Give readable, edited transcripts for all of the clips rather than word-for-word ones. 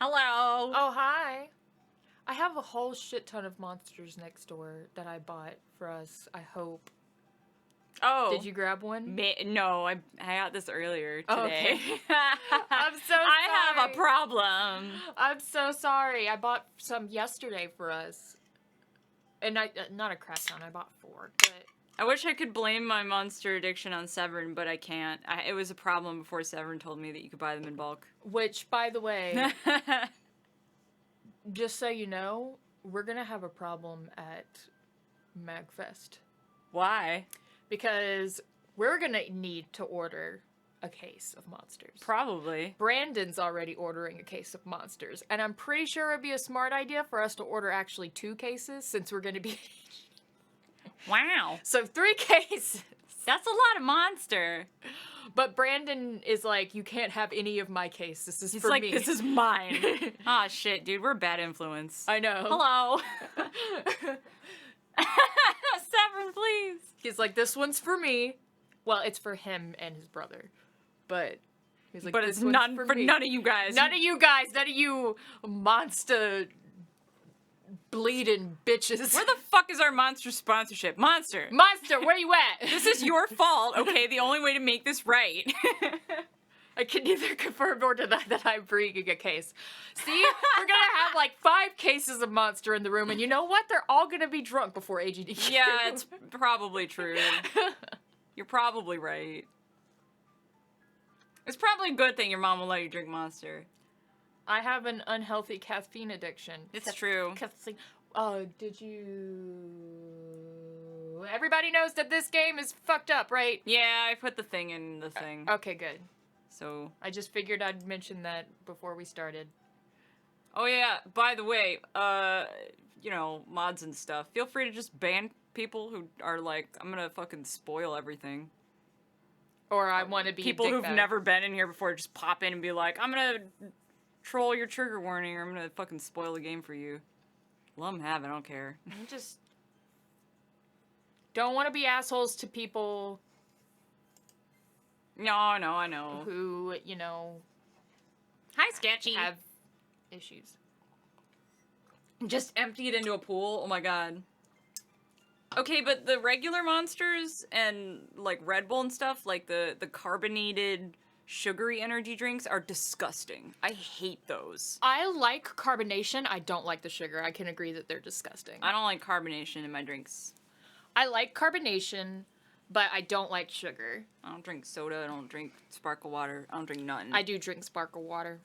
Hello. Oh, hi. I have a whole shit ton of monsters next door that I bought for us, I hope. Oh. Did you grab one? No, I got this earlier today. Oh, okay. I'm so sorry. I have a problem. I'm so sorry. I bought some yesterday for us. And not a crap ton, I bought 4, but... I wish I could blame my monster addiction on Severn, but I can't. It was a problem before Severn told me that you could buy them in bulk. Which, by the way, just so you know, we're gonna have a problem at MagFest. Why? Because we're gonna need to order a case of monsters. Probably. Brandon's already ordering a case of monsters, and I'm pretty sure it'd be a smart idea for us to order actually 2 cases since we're gonna be... Wow. So 3 cases! That's a lot of monster. But Brandon is like, you can't have any of my case. This is for like, me. this is mine. Aw, shit, dude. We're a bad influence. I know. Hello. Severn, please. He's like, this one's for me. Well, it's for him and his brother. But he's like, but this it's one's none for me. none of you guys. None of you guys. None of you monster bleeding bitches. Where the fuck is our monster sponsorship? Monster. Monster, where you at? This is your fault, okay? The only way to make this right. I can neither confirm nor deny that I'm bringing a case. See, we're gonna have like 5 cases of Monster in the room, and you know what? They're all gonna be drunk before AGD. Yeah, it's probably true. You're probably right. It's probably a good thing your mom will let you drink Monster. I have an unhealthy caffeine addiction. It's true. Caffeine. Did you... Everybody knows that this game is fucked up, right? Yeah, I put the thing in the thing. Okay, good. So... I just figured I'd mention that before we started. Oh yeah, by the way, you know, mods and stuff. Feel free to just ban people who are like, I'm gonna fucking spoil everything. Or I want to be people who've never been in here before just pop in and be like, I'm gonna troll your trigger warning or I'm gonna fucking spoil the game for you. Let them have it, I don't care. I just don't want to be assholes to people. No, I know. Who, you know, Hi, Sketchy. have issues. Just empty it into a pool? Oh my god. Okay, but the regular monsters and, like, Red Bull and stuff, like the carbonated, sugary energy drinks are disgusting. I hate those. I like carbonation. I don't like the sugar. I can agree that they're disgusting. I don't like carbonation in my drinks. I like carbonation, but I don't like sugar. I don't drink soda, I don't drink sparkle water, I don't drink nothing. I do drink sparkle water.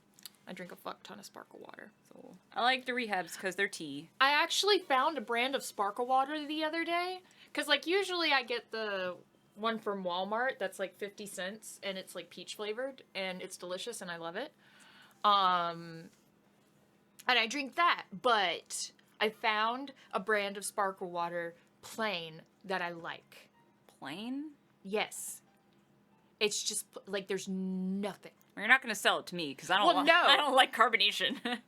I drink a fuck ton of sparkle water. So, I like the Rehabs because they're tea. I actually found a brand of sparkle water the other day. Because, like, usually I get the one from Walmart that's, like, 50 cents. And it's, like, peach flavored. And it's delicious and I love it. And I drink that. But I found a brand of sparkle water, plain, that I like. Plain? Yes. It's just, like, there's nothing. You're not gonna sell it to me, because I don't Well, no. I don't like carbonation. Bitch,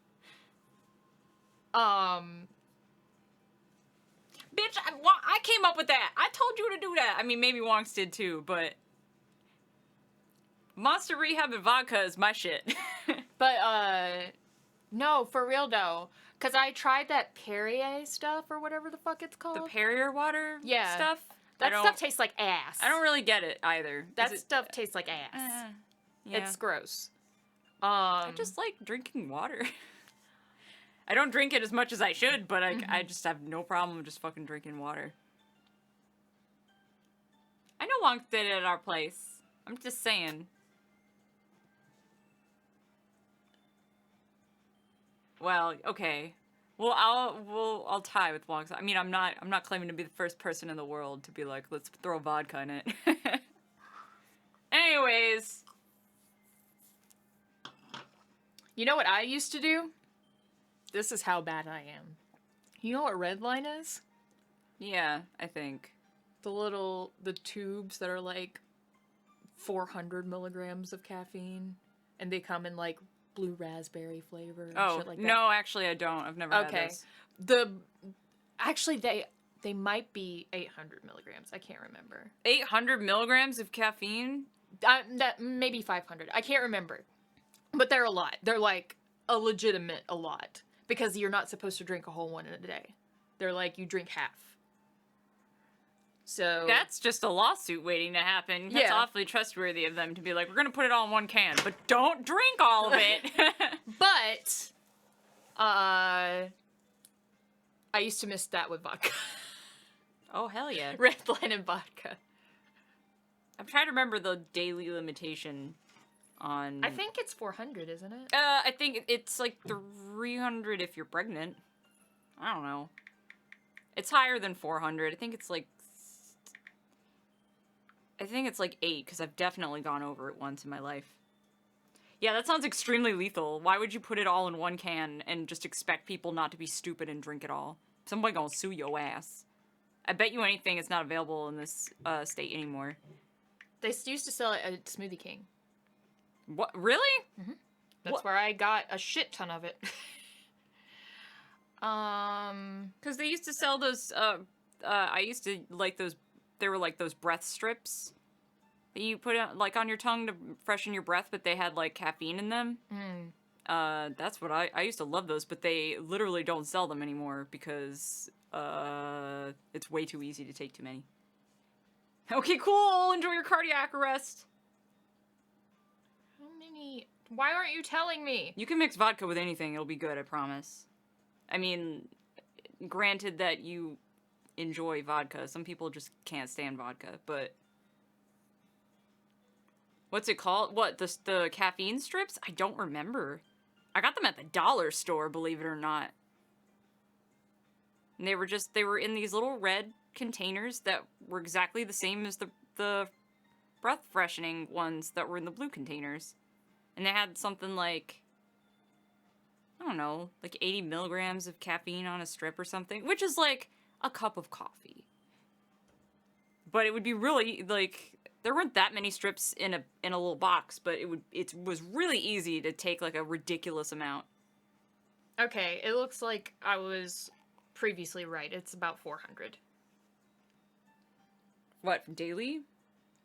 I came up with that. I told you to do that. I mean, maybe Wonks did too, but... Monster Rehab and vodka is my shit. But, no, for real though. Because I tried that Perrier stuff, or whatever the fuck it's called. The Perrier water stuff? That stuff tastes like ass. I don't really get it either. That stuff tastes like ass. Yeah. It's gross. I just like drinking water. I don't drink it as much as I should, but I just have no problem just fucking drinking water. I know Wonk did it at our place. I'm just saying. Well, okay. Well, I'll tie with Wonk. I mean, I'm not claiming to be the first person in the world to be like, let's throw vodka in it. Anyways. You know what I used to do? This is how bad I am. You know what red line is? Yeah, I think. The tubes that are like 400 milligrams of caffeine. And they come in like blue raspberry flavor and shit like that. No, actually I don't. I've never had those. Actually, they might be 800 milligrams. I can't remember. 800 milligrams of caffeine? Maybe 500. I can't remember. But they're a lot. They're like a legitimate a lot. Because you're not supposed to drink a whole one in a day. They're like, you drink half. So... That's just a lawsuit waiting to happen. That's awfully trustworthy of them to be like, we're going to put it all in one can, but don't drink all of it. But, I used to miss that with vodka. Oh, hell yeah. Red line and vodka. I'm trying to remember the daily limitation on... I think it's 400, isn't it? I think it's like 300 if you're pregnant. I don't know. It's higher than 400. I think it's like 8, because I've definitely gone over it once in my life. Yeah, that sounds extremely lethal. Why would you put it all in one can and just expect people not to be stupid and drink it all? Somebody gonna sue your ass. I bet you anything it's not available in this state anymore. They used to sell it at Smoothie King. What? Really? Mm-hmm. That's where I got a shit ton of it. Because they used to sell those, I used to like those, they were like those breath strips that you put like on your tongue to freshen your breath, but they had like caffeine in them. That's what I used to love those, but they literally don't sell them anymore because, it's way too easy to take too many. Okay, cool, enjoy your cardiac arrest. How many? Why aren't you telling me? You can mix vodka with anything, it'll be good, I promise. I mean, granted that you enjoy vodka. Some people just can't stand vodka, but... What's it called? What, the caffeine strips? I don't remember. I got them at the dollar store, believe it or not. And they were in these little red containers that were exactly the same as the breath freshening ones that were in the blue containers. And they had something like... I don't know, like 80 milligrams of caffeine on a strip or something, which is like a cup of coffee. But it would be really, like, there weren't that many strips in a little box, but it was really easy to take like a ridiculous amount. Okay, it looks like I was previously right. It's about 400. What, daily?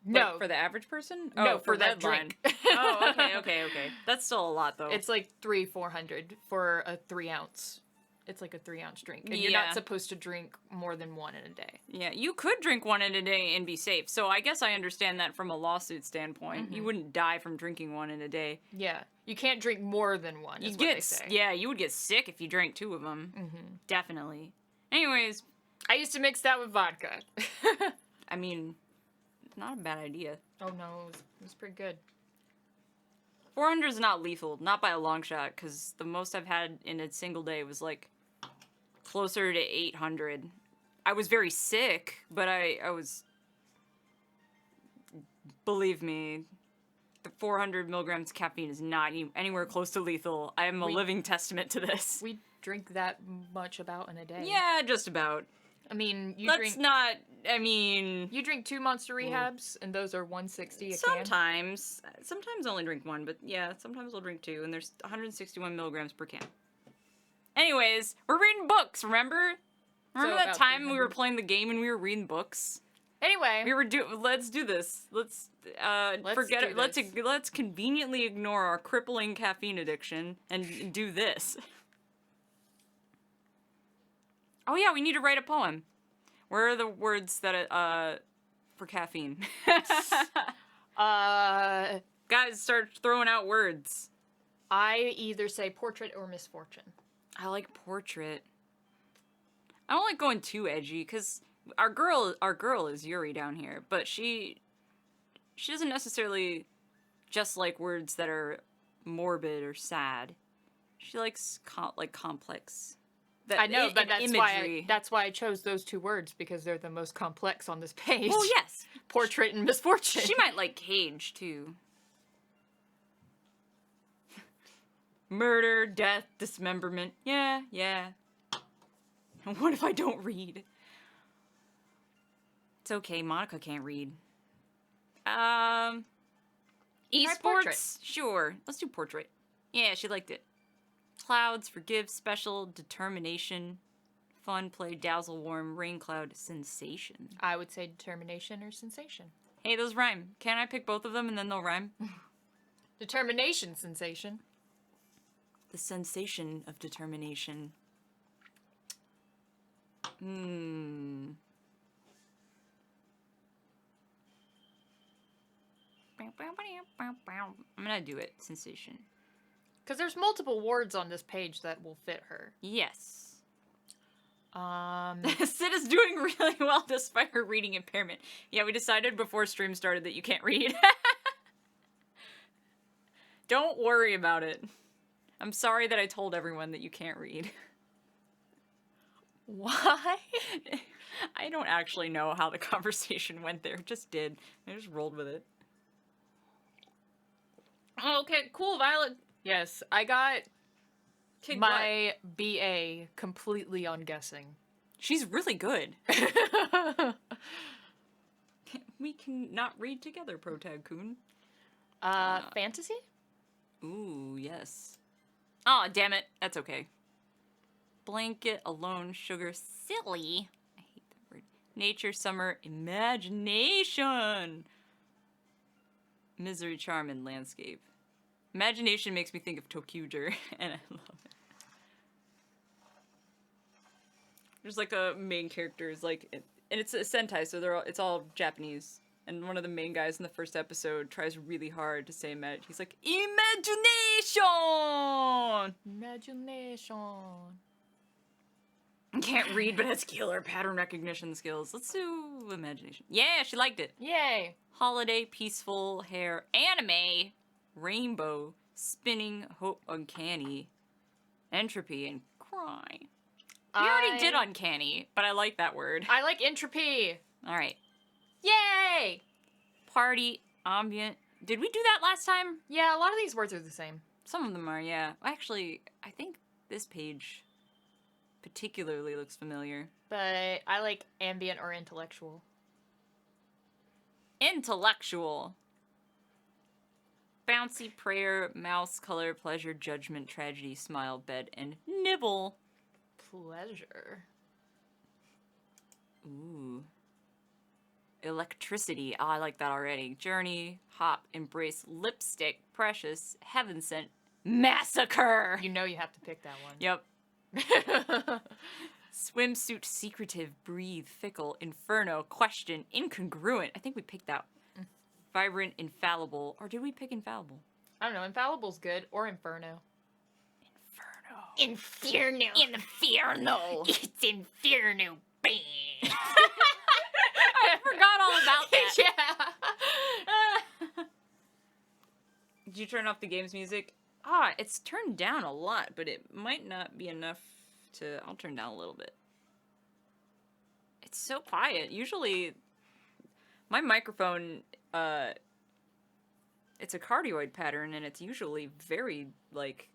No. Like, for the average person? No, Oh, for that line. drink. Oh, okay. That's still a lot, though. It's like 400 for a 3-ounce. It's like a 3-ounce drink. And you're not supposed to drink more than one in a day. Yeah, you could drink one in a day and be safe. So I guess I understand that from a lawsuit standpoint. Mm-hmm. You wouldn't die from drinking one in a day. Yeah. You can't drink more than one, is what they say. Yeah, you would get sick if you drank 2 of them. Mm-hmm. Definitely. Anyways. I used to mix that with vodka. I mean... Not a bad idea. Oh no, it was pretty good. 400 is not lethal, not by a long shot, because the most I've had in a single day was like closer to 800. I was very sick, but I was, believe me, the 400 milligrams of caffeine is not anywhere close to lethal. I am a living testament to this. We drink that much about in a day. Yeah, just about. I mean, you drink 2 Monster Rehabs, and those are 160 a sometimes. Can. Sometimes I only drink 1, but yeah, sometimes I'll drink 2, and there's 161 milligrams per can. Anyways, we're reading books, remember? Remember that time we were playing the game and we were reading books? Anyway. Let's do this. Let's forget it. Let's conveniently ignore our crippling caffeine addiction and do this. Oh yeah, we need to write a poem. Where are the words that for caffeine? Guys, start throwing out words. I either say portrait or misfortune. I like portrait. I don't like going too edgy because our girl is Yuri down here, but she doesn't necessarily just like words that are morbid or sad. She likes complex. I know, but that's why I chose those 2 words, because they're the most complex on this page. Well, yes. Portrait and misfortune. She might like Cage, too. Murder, death, dismemberment. Yeah. What if I don't read? It's okay, Monica can't read. Esports? Sure. Let's do portrait. Yeah, she liked it. Clouds, forgive, special, determination, fun, play, dazzle, warm, rain cloud, sensation. I would say determination or sensation. Hey, those rhyme. Can I pick both of them and then they'll rhyme? Determination, sensation. The sensation of determination. I'm gonna do it. Sensation. Because there's multiple words on this page that will fit her. Yes. Um, Sid is doing really well despite her reading impairment. Yeah, we decided before stream started that you can't read. Don't worry about it. I'm sorry that I told everyone that you can't read. why? I don't actually know how the conversation went there. It just did. I just rolled with it. Okay, cool, Violet. Yes, I got Okay, my BA completely on guessing. She's really good. We can not read together, Protag-kun. Fantasy? Ooh, yes. Aw, damn it. That's okay. Blanket, alone, sugar, silly. I hate that word. Nature, summer, imagination. Misery, charm, and landscape. Imagination makes me think of Tokyuger, and I love it. There's like a main character is like, and it's a Sentai, so it's all Japanese. And one of the main guys in the first episode tries really hard to say he's like, imagination! Imagination. Can't read, but has killer pattern recognition skills. Let's do imagination. Yeah, she liked it. Yay. Holiday, peaceful, hair, anime, rainbow, spinning, hope, uncanny, entropy, and cry. You already did uncanny, but I like that word. I like entropy. All right. Yay! Party, ambient. Did we do that last time? Yeah, a lot of these words are the same. Some of them are, yeah. Actually, I think this page particularly looks familiar. But I like ambient or intellectual. Intellectual. Bouncy, prayer, mouse, color, pleasure, judgment, tragedy, smile, bed, and nibble. Pleasure. Ooh. Electricity. Oh, I like that already. Journey, hop, embrace, lipstick, precious, heaven sent, massacre. You know you have to pick that one. Yep. Swimsuit, secretive, breathe, fickle, inferno, question, incongruent. I think we picked that. Vibrant, infallible. Or did we pick infallible? I don't know. Infallible's good. Or Inferno. Inferno. Inferno. It's Inferno. Bang. I forgot all about that. Yeah. Did you turn off the game's music? Ah, it's turned down a lot, but it might not be enough to... I'll turn down a little bit. It's so quiet. Usually, my microphone, it's a cardioid pattern, and it's usually very, like,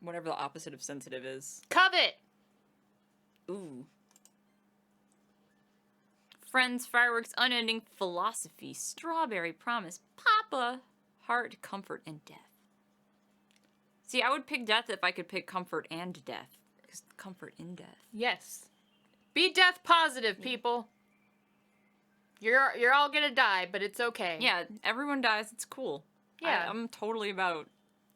whatever the opposite of sensitive is. Covet. Ooh. Friends, fireworks, unending philosophy, strawberry promise, papa, heart, comfort, and death. See, I would pick death if I could pick comfort and death. Because comfort in death. Yes. Be death positive, people. You're all gonna die, but it's okay. Yeah, everyone dies. It's cool. Yeah. I'm totally about...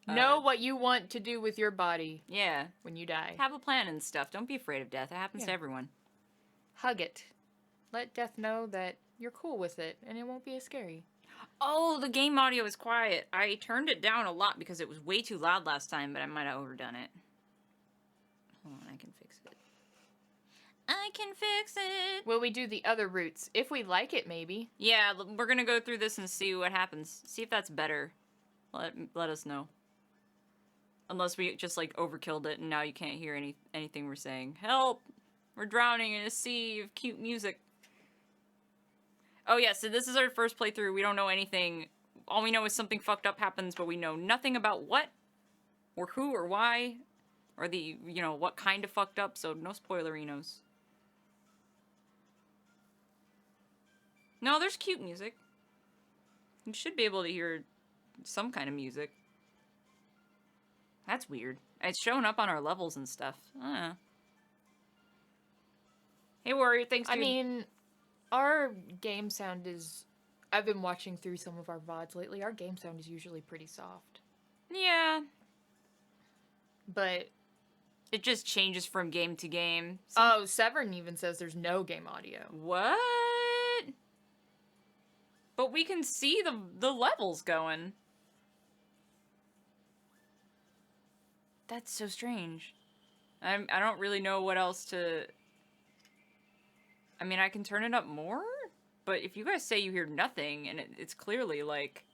know what you want to do with your body Yeah. when you die. Have a plan and stuff. Don't be afraid of death. It happens to everyone. Hug it. Let death know that you're cool with it, and it won't be as scary. Oh, the game audio is quiet. I turned it down a lot because it was way too loud last time, but I might have overdone it. Hold on, I can fix it. I can fix it! Will we do the other routes? If we like it, maybe. Yeah, we're gonna go through this and see what happens. See if that's better. Let us know. Unless we just, like, overkilled it and now you can't hear anything we're saying. Help! We're drowning in a sea of cute music. Oh yeah, so this is our first playthrough. We don't know anything. All we know is something fucked up happens, but we know nothing about what, or who, or why, or the, you know, what kind of fucked up, so no spoilerinos. No, there's cute music. You should be able to hear some kind of music. That's weird. It's showing up on our levels and stuff. I don't know. Hey, Warrior, thanks, dude. I mean, our game sound is I've been watching through some of our VODs lately. Our game sound is usually pretty soft. Yeah. But... It just changes from game to game. Oh, Severn even says there's no game audio. What? But we can see the levels going. That's so strange. I don't really know what else to... I mean, I can turn it up more? But if you guys say you hear nothing, and it's clearly like...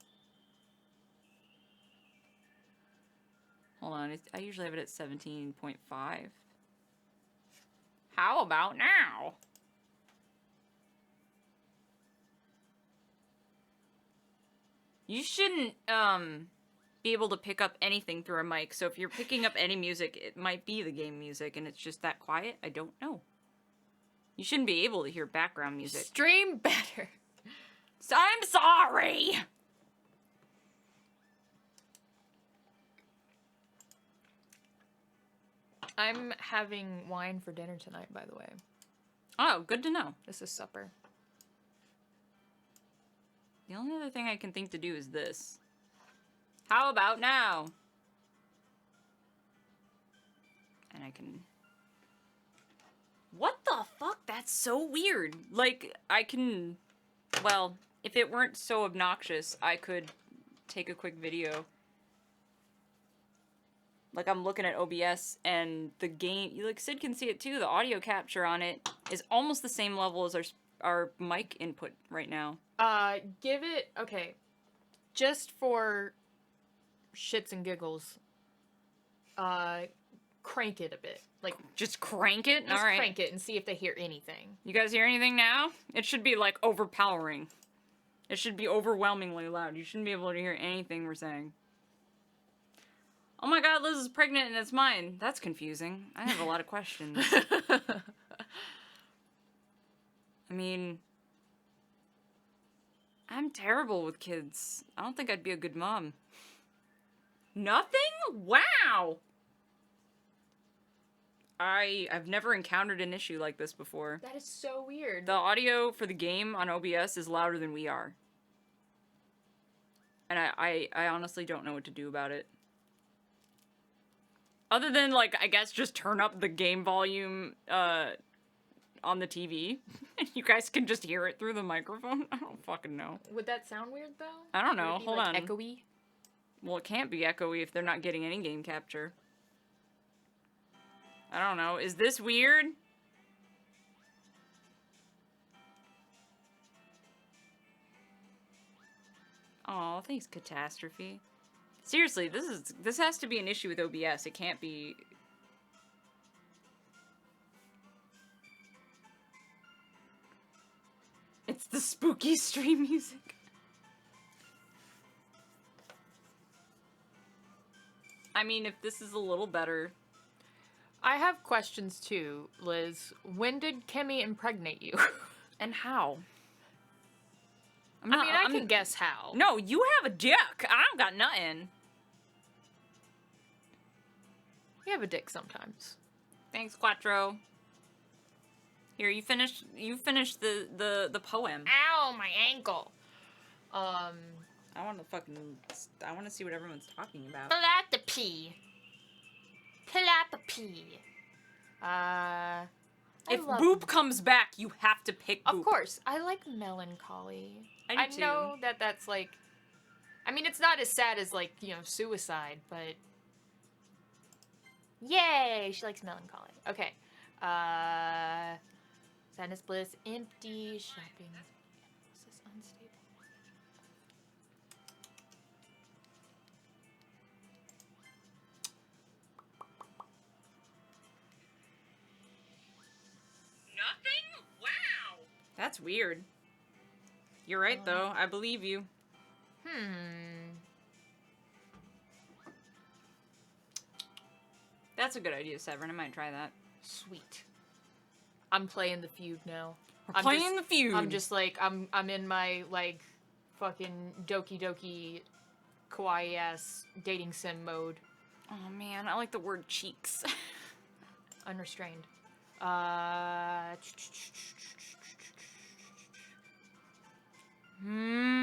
Hold on, I usually have it at 17.5. How about now? You shouldn't, be able to pick up anything through a mic, so if you're picking up any music, it might be the game music, and it's just that quiet? I don't know. You shouldn't be able to hear background music. Stream better. I'm sorry! I'm having wine for dinner tonight, by the way. Oh, good to know. This is supper. The only other thing I can think to do is this. How about now? And I can... What the fuck? That's so weird. Like, I can... Well, if it weren't so obnoxious, I could take a quick video. Like, I'm looking at OBS, and the game... Like, Sid can see it too. The audio capture on it is almost the same level as our mic input right now. Give it... Okay. Just for shits and giggles, crank it a bit. Like, just crank it? Just All right. crank it and see if they hear anything. You guys hear anything now? It should be, like, overpowering. It should be overwhelmingly loud. You shouldn't be able to hear anything we're saying. Oh my god, Liz is pregnant and it's mine. That's confusing. I have a lot of questions. I mean... I'm terrible with kids. I don't think I'd be a good mom. Nothing? Wow! I've never encountered an issue like this before. That is so weird. The audio for the game on OBS is louder than we are. And I honestly don't know what to do about it. Other than, like, I guess just turn up the game volume, on the TV. You guys can just hear it through the microphone. I don't fucking know. Would that sound weird, though? I don't know. Would it be, Hold like, on. echoey? Well, it can't be echoey if they're not getting any game capture. I don't know. Is this weird? Aw, thanks, Catastrophe. Seriously, this has to be an issue with OBS. It can't be... It's the spooky stream music. I mean, if this is a little better... I have questions, too, Liz. When did Kemi impregnate you? And how? I can guess how. No, you have a dick. I don't got nothing. You have a dick sometimes. Thanks, Quattro. Here, you finish the poem. Ow, my ankle. I want to see what everyone's talking about. Philanthropy. Philanthropy. If Boop comes back, you have to pick Boop. Of course. I like melancholy. I do too. Know that that's like... I mean, it's not as sad as, like, you know, suicide, but... Yay! She likes melancholy. Okay. Sadness, bliss, empty, shopping. Is this unstable? Nothing? Wow! That's weird. You're right, though. I believe you. That's a good idea, Severn. I might try that. Sweet. I'm playing the feud now. We're playing the feud. I'm just like, I'm in my, like, fucking Doki Doki kawaii-ass dating sim mode. Oh, man. I like the word cheeks. Unrestrained. Hmm.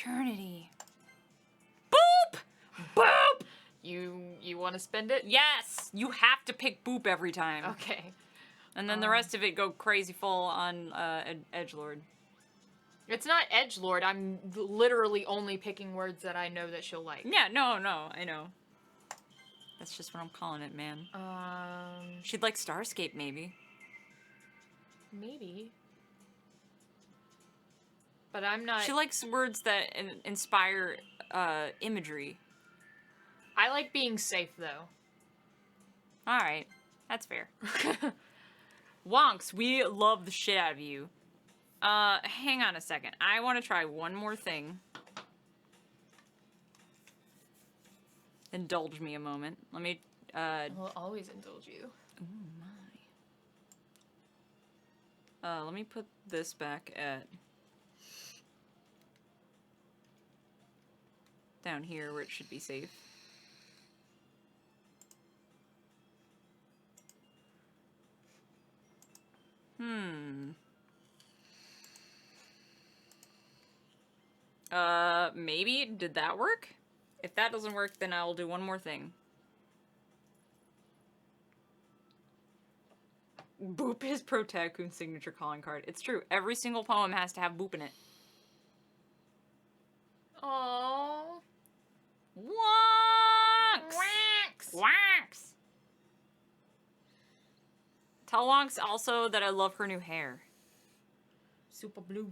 eternity. Boop! Boop! You want to spend it? Yes! You have to pick boop every time. Okay. And then the rest of it go crazy full on edgelord. It's not edgelord. I'm literally only picking words that I know that she'll like. Yeah, no, I know. That's just what I'm calling it, man. She'd like Starscape, maybe. Maybe. But I'm not... She likes words that inspire imagery. I like being safe, though. Alright, that's fair. Wonks, we love the shit out of you. Hang on a second. I want to try one more thing. Indulge me a moment. Let me, I'll always indulge you. Oh my. Let me put this back at... down here where it should be safe. Maybe? Did that work? If that doesn't work, then I'll do one more thing. Boop is Pro Tycoon's signature calling card. It's true. Every single poem has to have boop in it. Aww. Wonks! Wax! Wax! Tell Wonks also that I love her new hair. Super blue.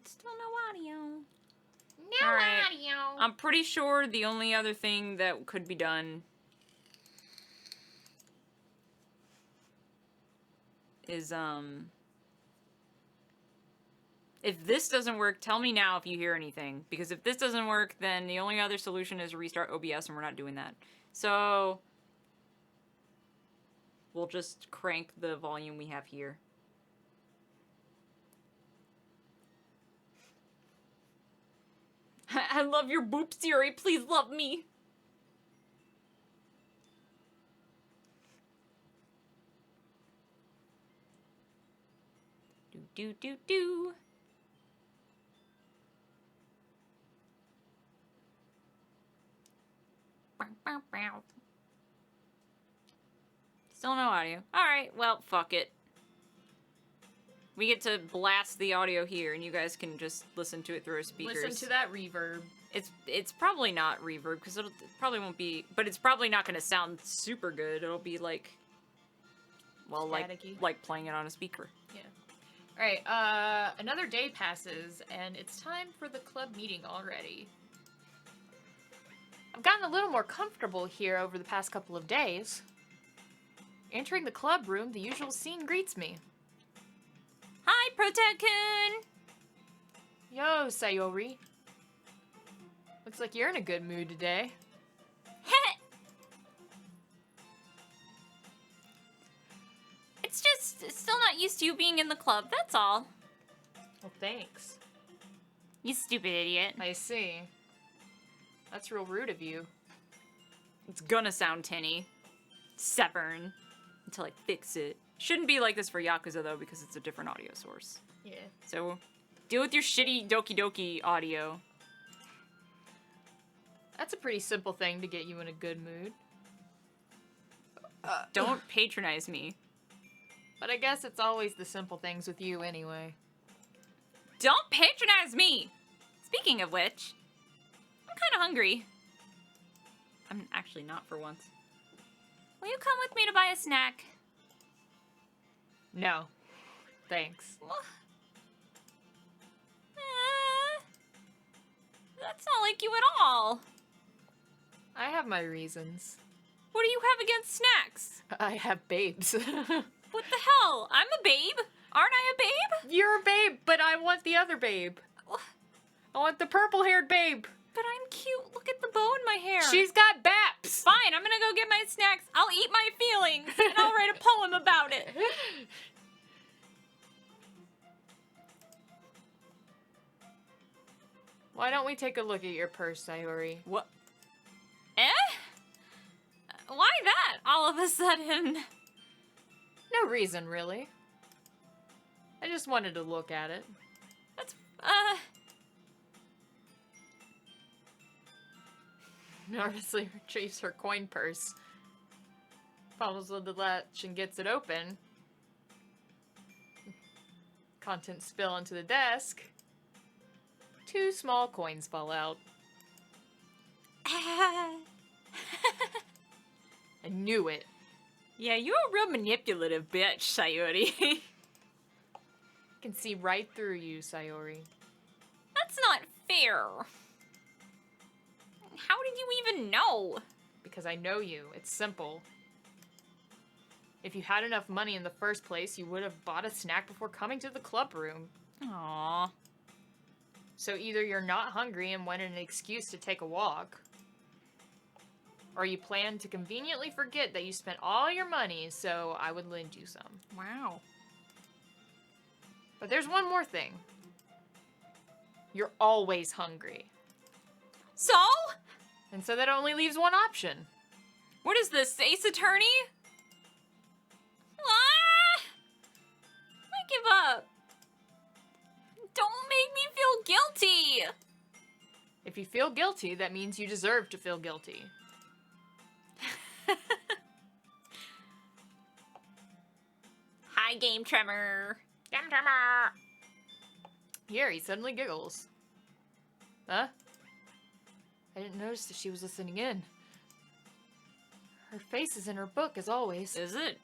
Still no audio. No audio. I'm pretty sure the only other thing that could be done is, if this doesn't work, tell me now if you hear anything. Because if this doesn't work, then the only other solution is to restart OBS, and we're not doing that. So we'll just crank the volume we have here. I love your boop, Siri. Please love me. Do, do, do, do. Still no audio. Alright, well, fuck it. We get to blast the audio here, and you guys can just listen to it through our speakers. Listen to that reverb. It's probably not reverb, because it probably won't be... But it's probably not going to sound super good. It'll be like... Well, like playing it on a speaker. Yeah. Alright, another day passes, and it's time for the club meeting already. I've gotten a little more comfortable here over the past couple of days. Entering the club room, the usual scene greets me. Hi, Protect-kun! Yo, Sayori. Looks like you're in a good mood today. It's just still not used to you being in the club, that's all. Well, thanks. You stupid idiot. I see. That's real rude of you. It's gonna sound tinny. Severn. Until I fix it. Shouldn't be like this for Yakuza, though, because it's a different audio source. Yeah. So, deal with your shitty Doki Doki audio. That's a pretty simple thing to get you in a good mood. Don't patronize me. But I guess it's always the simple things with you anyway. Don't patronize me! Speaking of which, I'm kind of hungry. I'm actually not for once. Will you come with me to buy a snack? No. Thanks. That's not like you at all. I have my reasons. What do you have against snacks? I have babes. What the hell? I'm a babe. Aren't I a babe? You're a babe, but I want the other babe. I want the purple-haired babe. But I'm cute. Look at the bow in my hair. She's got baps. Fine, I'm gonna go get my snacks. I'll eat my feelings, and I'll write a poem about it. Why don't we take a look at your purse, Sayori? What? Eh? Why that, all of a sudden? No no reason, really. I just wanted to look at it. That's, Nervously retrieves her coin purse. Follows with the latch and gets it open. Contents spill onto the desk. 2 small coins fall out. I knew it. Yeah, you're a real manipulative bitch, Sayori. I can see right through you, Sayori. That's not fair. How did you even know? Because I know you. It's simple. If you had enough money in the first place, you would have bought a snack before coming to the club room. Aww. So either you're not hungry and wanted an excuse to take a walk, or you plan to conveniently forget that you spent all your money, so I would lend you some. Wow. But there's one more thing. You're always hungry. So? And so that only leaves one option. What is this, Ace Attorney? Ah! I give up. Don't make me feel guilty. If you feel guilty, that means you deserve to feel guilty. Hi, Game Tremor. Game Tremor! Here, he suddenly giggles. Huh? I didn't notice that she was listening in. Her face is in her book, as always. Is it?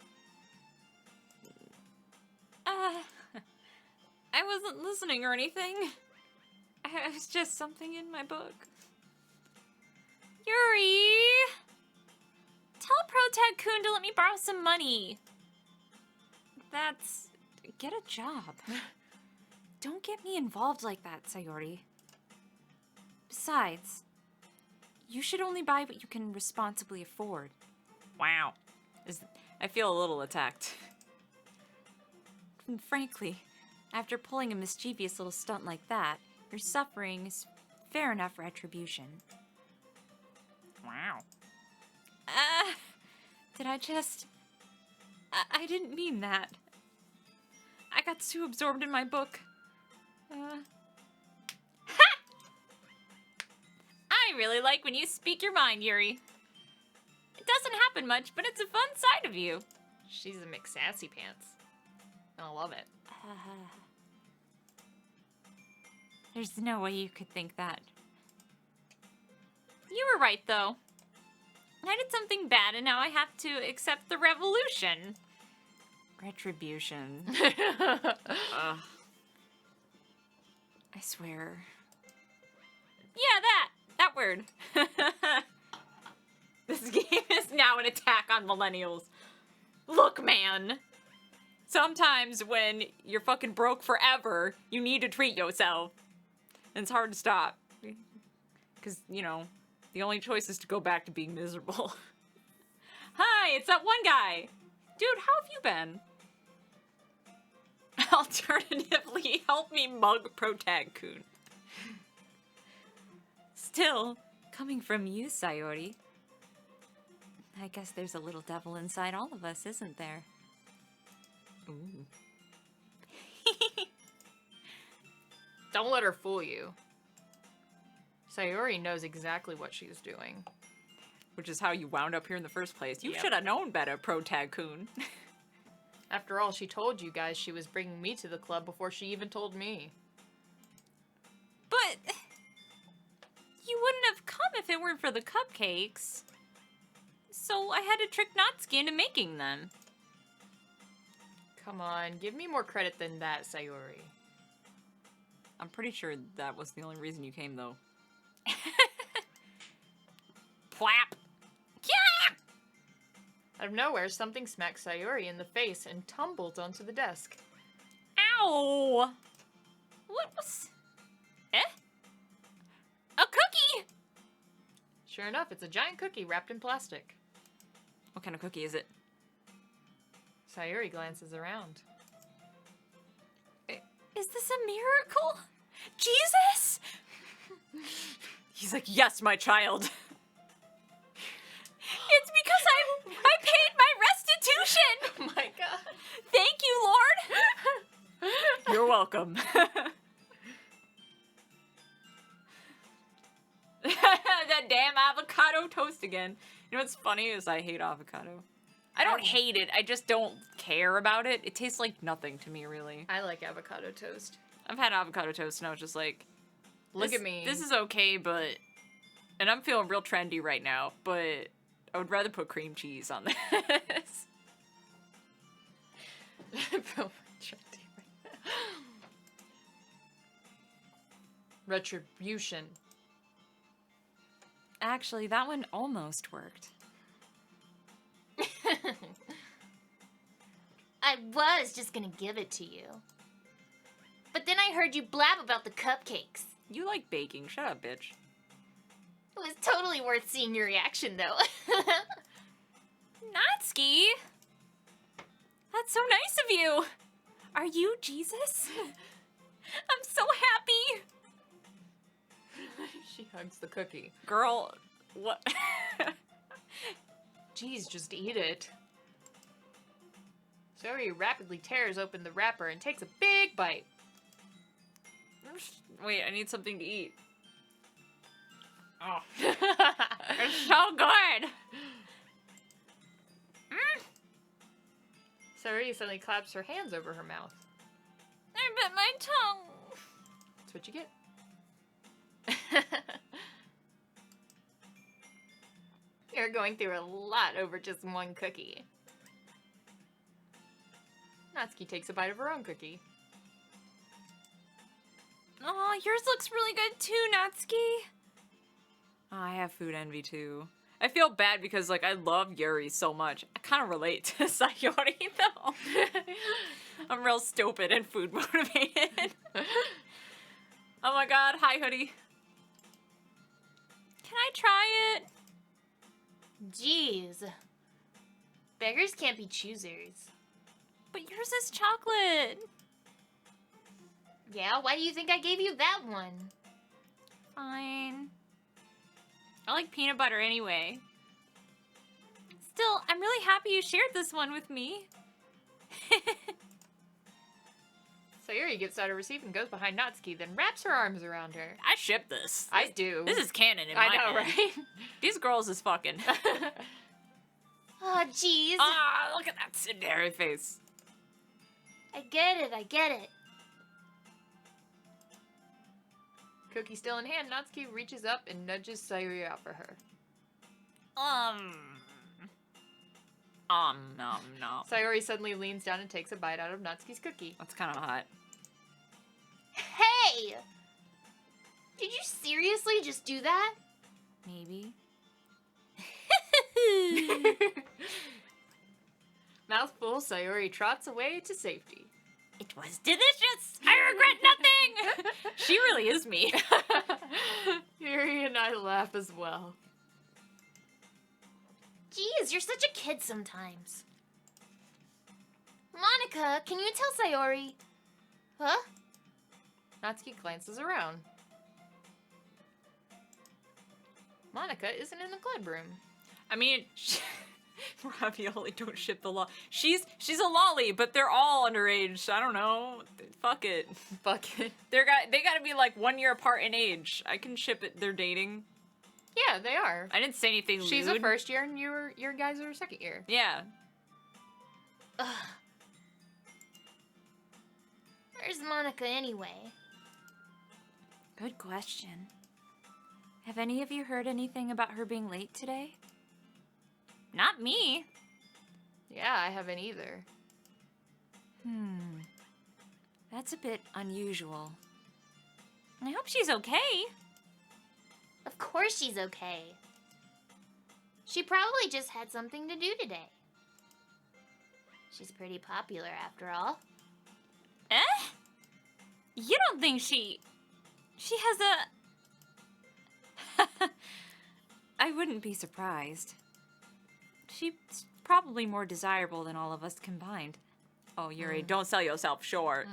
I wasn't listening or anything. It was just something in my book. Yuri! Tell Protag-kun to let me borrow some money. That's... Get a job. Don't get me involved like that, Sayori. Besides, you should only buy what you can responsibly afford. Wow. I feel a little attacked. And frankly, after pulling a mischievous little stunt like that, your suffering is fair enough retribution. Wow. Did I just... I didn't mean that. I got too absorbed in my book. Ha! I really like when you speak your mind, Yuri. It doesn't happen much, but it's a fun side of you. She's a McSassy pants. I love it. There's no way you could think that. You were right, though. I did something bad, and now I have to accept the revolution. Retribution. Ugh. I swear. Yeah, that word. This game is now an attack on millennials. Look, man. Sometimes when you're fucking broke forever, you need to treat yourself. And it's hard to stop. Because, you know, the only choice is to go back to being miserable. Hi, it's that one guy. Dude, how have you been? Alternatively, help me mug Protag-kun. Still, coming from you, Sayori, I guess there's a little devil inside all of us, isn't there? Ooh. Don't let her fool you. Sayori knows exactly what she's doing. Which is how you wound up here in the first place. You Yep. should have known better, Protag-kun. After all, she told you guys she was bringing me to the club before she even told me. But you wouldn't have come if it weren't for the cupcakes. So I had to trick Natsuki into making them. Come on, give me more credit than that, Sayori. I'm pretty sure that was the only reason you came, though. Plap! Yeah! Out of nowhere, something smacks Sayori in the face and tumbles onto the desk. Ow! What was... Eh? A cookie! Sure enough, it's a giant cookie wrapped in plastic. What kind of cookie is it? Sayori glances around. Is this a miracle? Jesus? He's like, yes, my child. It's because I paid my restitution! Oh my god. welcome. That damn avocado toast again. You know what's funny is I hate avocado. I don't hate it, I just don't care about it. It tastes like nothing to me, really. I like avocado toast. I've had avocado toast and I was just like, Look at me. This is okay, but... And I'm feeling real trendy right now, but I would rather put cream cheese on this. Retribution. Actually, that one almost worked. I was just gonna give it to you. But then I heard you blab about the cupcakes. You like baking. Shut up, bitch. It was totally worth seeing your reaction, though. Natsuki! That's so nice of you! Are you Jesus? I'm so happy! She hugs the cookie. Girl, what? Jeez, just eat it. Zoe rapidly tears open the wrapper and takes a big bite. Wait, I need something to eat. Oh. It's so good! Zoe suddenly claps her hands over her mouth. I bit my tongue! That's what you get. You're going through a lot over just one cookie. Natsuki takes a bite of her own cookie. Oh, yours looks really good too, Natsuki. Oh, I have food envy too. I feel bad because, like, I love Yuri so much. I kind of relate to Sayori, though. I'm real stupid and food motivated. Oh my god, hi, hoodie. Can I try it? Jeez. Beggars can't be choosers. But yours is chocolate. Yeah, why do you think I gave you that one? Fine. I like peanut butter anyway. Still, I'm really happy you shared this one with me. Sayuri gets out of receive and goes behind Natsuki, then wraps her arms around her. I ship this. I do. This is canon in my I know, head. right? These girls is fucking. Oh, jeez. Ah, look at that tsundere face. I get it, I get it. Cookie still in hand, Natsuki reaches up and nudges Sayuri out for her. No. Sayuri suddenly leans down and takes a bite out of Natsuki's cookie. That's kind of hot. Hey! Did you seriously just do that? Maybe. Mouthful, Sayuri trots away to safety. It was delicious! I regret nothing! She really is me. Yuri and I laugh as well. Jeez, you're such a kid sometimes. Monica, can you tell Sayori? Huh? Natsuki glances around. Monica isn't in the club room. I mean, Ravioli don't ship the law. She's a lolly, but they're all underage. I don't know. Fuck it. Fuck it. They gotta be like 1 year apart in age. I can ship it. They're dating. Yeah, they are. I didn't say anything lewd. She's a first year and your guys are a second year. Yeah. Ugh. Where's Monica anyway? Good question. Have any of you heard anything about her being late today? Not me. Yeah, I haven't either. That's a bit unusual. I hope she's okay. Of course she's okay. She probably just had something to do today. She's pretty popular after all. Eh? You don't think she has a... I wouldn't be surprised. She's probably more desirable than all of us combined. Oh, Yuri, don't sell yourself short.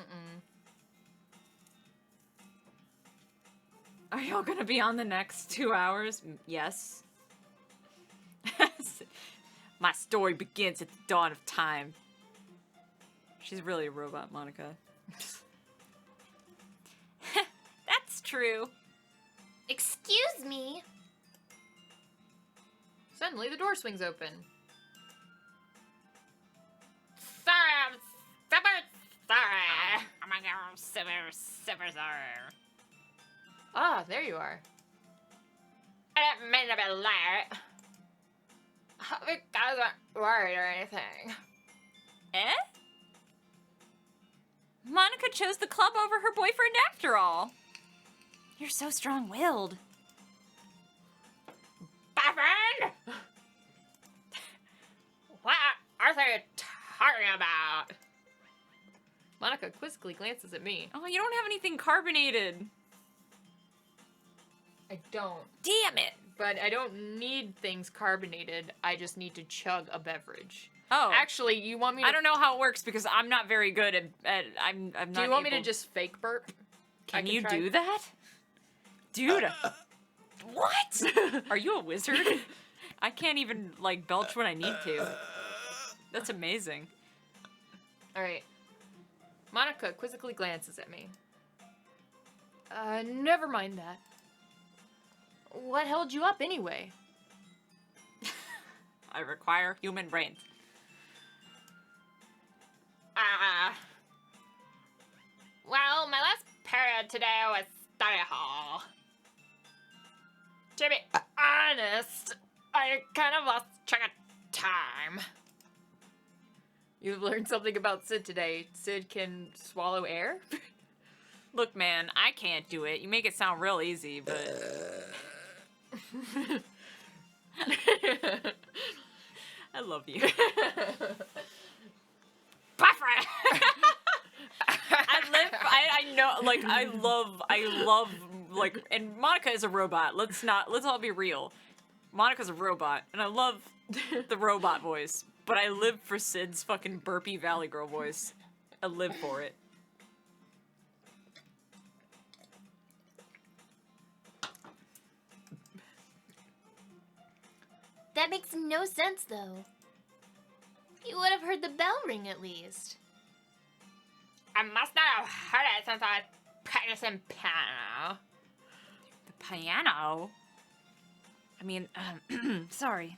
Are y'all gonna be on the next 2 hours? Yes. My story begins at the dawn of time. She's really a robot, Monica. It's true. Excuse me. Suddenly, the door swings open. Sorry, I'm super sorry. Oh my god, super sorry. Ah, there you are. I didn't mean to be late. Hope you guys aren't worried or anything. Eh? Monica chose the club over her boyfriend after all. You're so strong-willed. Boyfriend? What are they talking about? Monica quizzically glances at me. Oh, you don't have anything carbonated. I don't. Damn it. But I don't need things carbonated. I just need to chug a beverage. Oh. Actually, you want me to... I don't know how it works because I'm not very good at I'm not Do you want me able- to just fake burp? Can you try- do that? Dude. What? Are you a wizard? I can't even, like, belch when I need to. That's amazing. Alright. Monica quizzically glances at me. Never mind that. What held you up anyway? I require human brains. Well, my last period today was study hall. To be honest, I kind of lost track of time. You've learned something about Sid today. Sid can swallow air? Look, man, I can't do it. You make it sound real easy, but... I love you. Boyfriend! I know, like, I love, like, and Monica is a robot. Let's all be real. Monica's a robot, and I love the robot voice, but I live for Sid's fucking burpy Valley Girl voice. I live for it. That makes no sense, though. You would have heard the bell ring at least. I must not have heard it since I was practicing piano. The piano? I mean, sorry.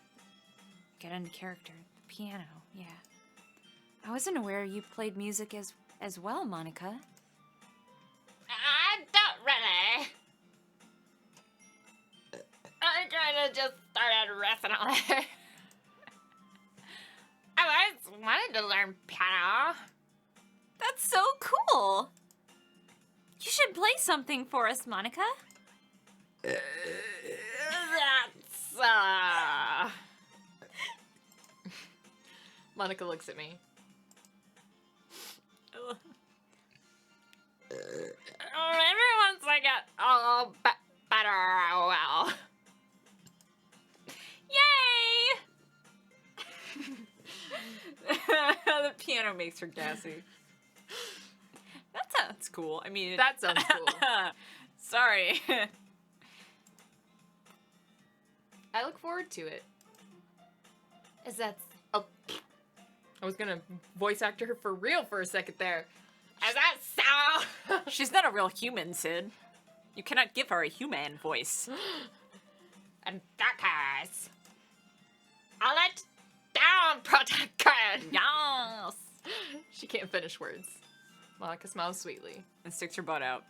Get into character. The piano, yeah. I wasn't aware you played music as well, Monica. I don't really. I kind of just started recently. I always wanted to learn piano. That's so cool! You should play something for us, Monica. That's, Monica looks at me. Maybe once I get a little bit better, I will. Yay! The piano makes her gassy. That sounds cool. I mean... That sounds cool. Sorry. I look forward to it. Is that... Oh, I was gonna voice actor her for real for a second there. Is that so? She's not a real human, Sid. You cannot give her a human voice. In that case, I'll let down, protector. Yes! She can't finish words. Monica smiles sweetly. And sticks her butt out.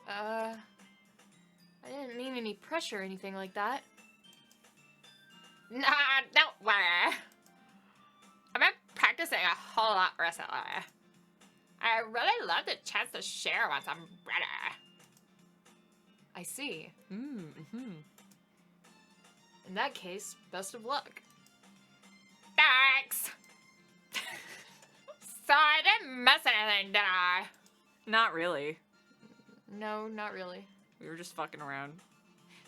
I didn't mean any pressure or anything like that. Nah, don't worry. I've been practicing a whole lot recently. I really love the chance to share once I'm ready. I see. Mm-hmm. In that case, best of luck. Thanks! So I didn't miss anything, did I? Not really. No, not really. We were just fucking around.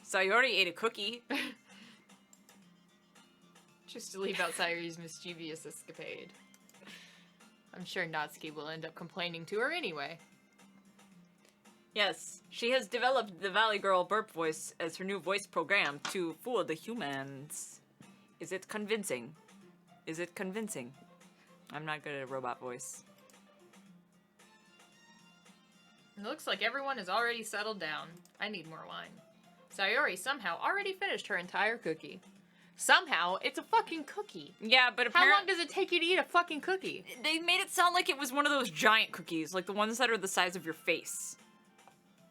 So you already ate a cookie. Just to leave out Sayuri's mischievous escapade. I'm sure Natsuki will end up complaining to her anyway. Yes, she has developed the Valley Girl burp voice as her new voice program to fool the humans. Is it convincing? Is it convincing? I'm not good at a robot voice. It looks like everyone has already settled down. I need more wine. Sayori somehow already finished her entire cookie. Somehow, it's a fucking cookie. Yeah, but How long does it take you to eat a fucking cookie? They made it sound like it was one of those giant cookies, like the ones that are the size of your face.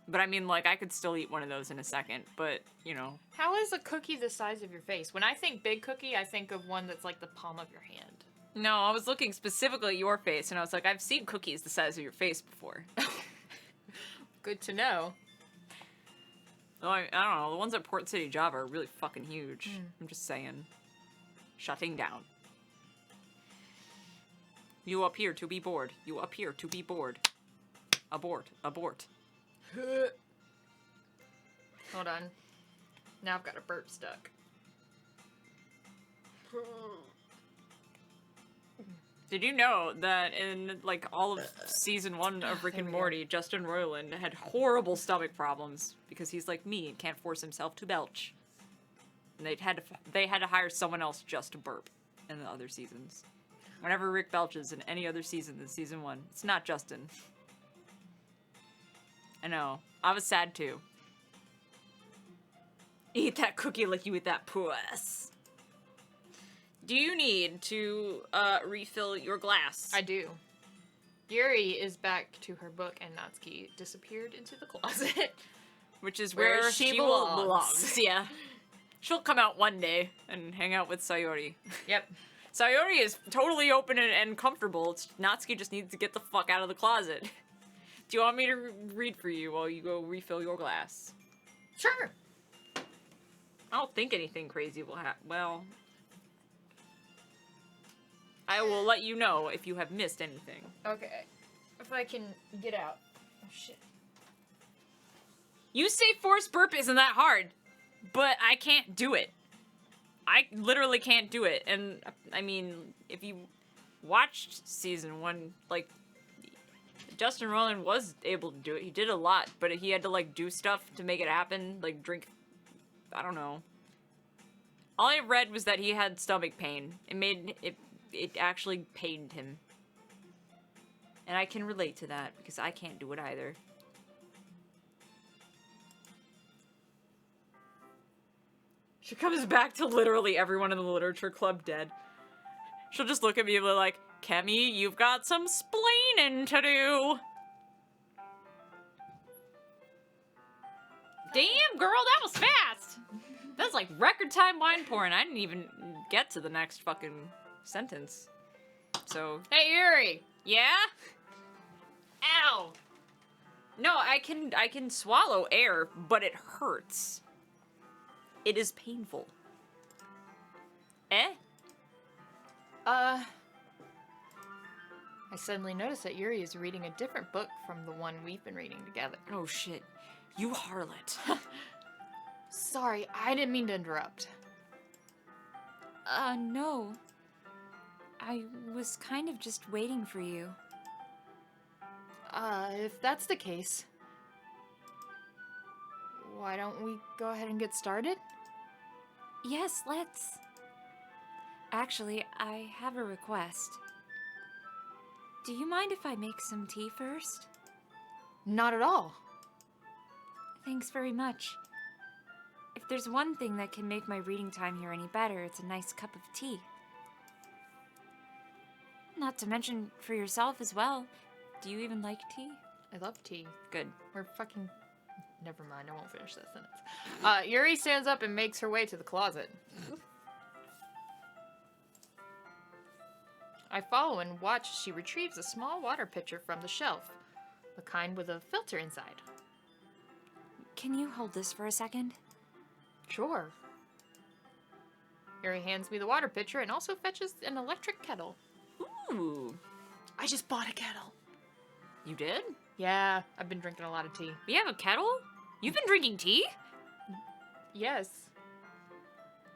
But I mean, like, I could still eat one of those in a second, but, you know. How is a cookie the size of your face? When I think big cookie, I think of one that's like the palm of your hand. No, I was looking specifically at your face, and I was like, I've seen cookies the size of your face before. Good to know. Oh, I don't know, the ones at Port City, Java are really fucking huge. I'm just saying. Shutting down. You up here to be bored. You up here to be bored. Abort. Abort. Hold on. Now I've got a burp stuck. Did you know that in, like, all of season 1 of Rick and Morty, Justin Roiland had horrible stomach problems because he's like me and can't force himself to belch. And they had to hire someone else just to burp in the other seasons. Whenever Rick belches in any other season than season 1, it's not Justin. I know. I was sad too. Eat that cookie like you eat that puss. Do you need to refill your glass? I do. Yuri is back to her book and Natsuki disappeared into the closet. Which is where she belongs. Yeah. She'll come out one day and hang out with Sayori. Yep. Sayori is totally open and comfortable. Natsuki just needs to get the fuck out of the closet. Do you want me to read for you while you go refill your glass? Sure. I don't think anything crazy will happen. Well, I will let you know if you have missed anything. Okay. If I can get out. Oh, shit. You say forced burp isn't that hard, but I can't do it. I literally can't do it. And, I mean, if you watched season 1, like, Justin Roiland was able to do it. He did a lot, but he had to, like, do stuff to make it happen. Like, drink... I don't know. All I read was that he had stomach pain. It actually pained him. And I can relate to that, because I can't do it either. She comes back to literally everyone in the literature club dead. She'll just look at me and be like, Kemi, you've got some splaining to do. Damn, girl, that was fast. That's like record time wine pouring. I didn't even get to the next fucking sentence. So. Hey, Yuri. Yeah? Ow. No, I can swallow air, but it hurts. It is painful. Eh? I suddenly noticed that Yuri is reading a different book from the one we've been reading together. Oh shit. You harlot. Sorry, I didn't mean to interrupt. No. I was kind of just waiting for you. If that's the case, why don't we go ahead and get started? Yes, let's. Actually, I have a request. Do you mind if I make some tea first? Not at all. Thanks very much. If there's one thing that can make my reading time here any better, it's a nice cup of tea. Not to mention for yourself as well. Do you even like tea? I love tea. Good. We're fucking... Never mind, I won't finish that sentence. Yuri stands up and makes her way to the closet. I follow and watch as she retrieves a small water pitcher from the shelf. The kind with a filter inside. Can you hold this for a second? Sure. Yuri hands me the water pitcher and also fetches an electric kettle. Ooh. I just bought a kettle. You did? Yeah, I've been drinking a lot of tea. We have a kettle? You've been drinking tea? Yes.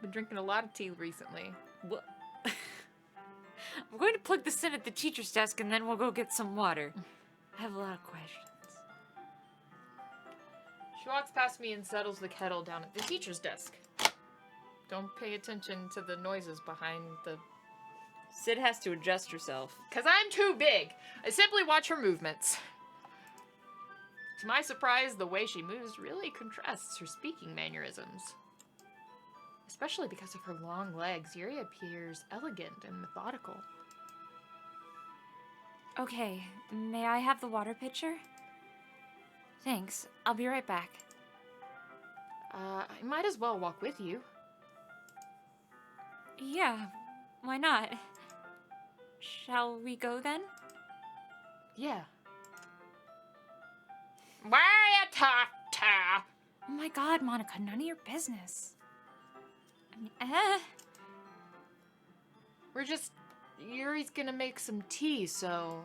Been drinking a lot of tea recently. What? I'm going to plug this in at the teacher's desk and then we'll go get some water. I have a lot of questions. She walks past me and settles the kettle down at the teacher's desk. Don't pay attention to the noises behind the... Sid has to adjust herself. 'Cause I'm too big. I simply watch her movements. To my surprise, the way she moves really contrasts her speaking mannerisms. Especially because of her long legs, Yuri appears elegant and methodical. Okay, may I have the water pitcher? Thanks, I'll be right back. I might as well walk with you. Yeah, why not? Shall we go then? Yeah. Where you talk to? Oh my god, Monica, none of your business. I mean, We're just... Yuri's gonna make some tea, so...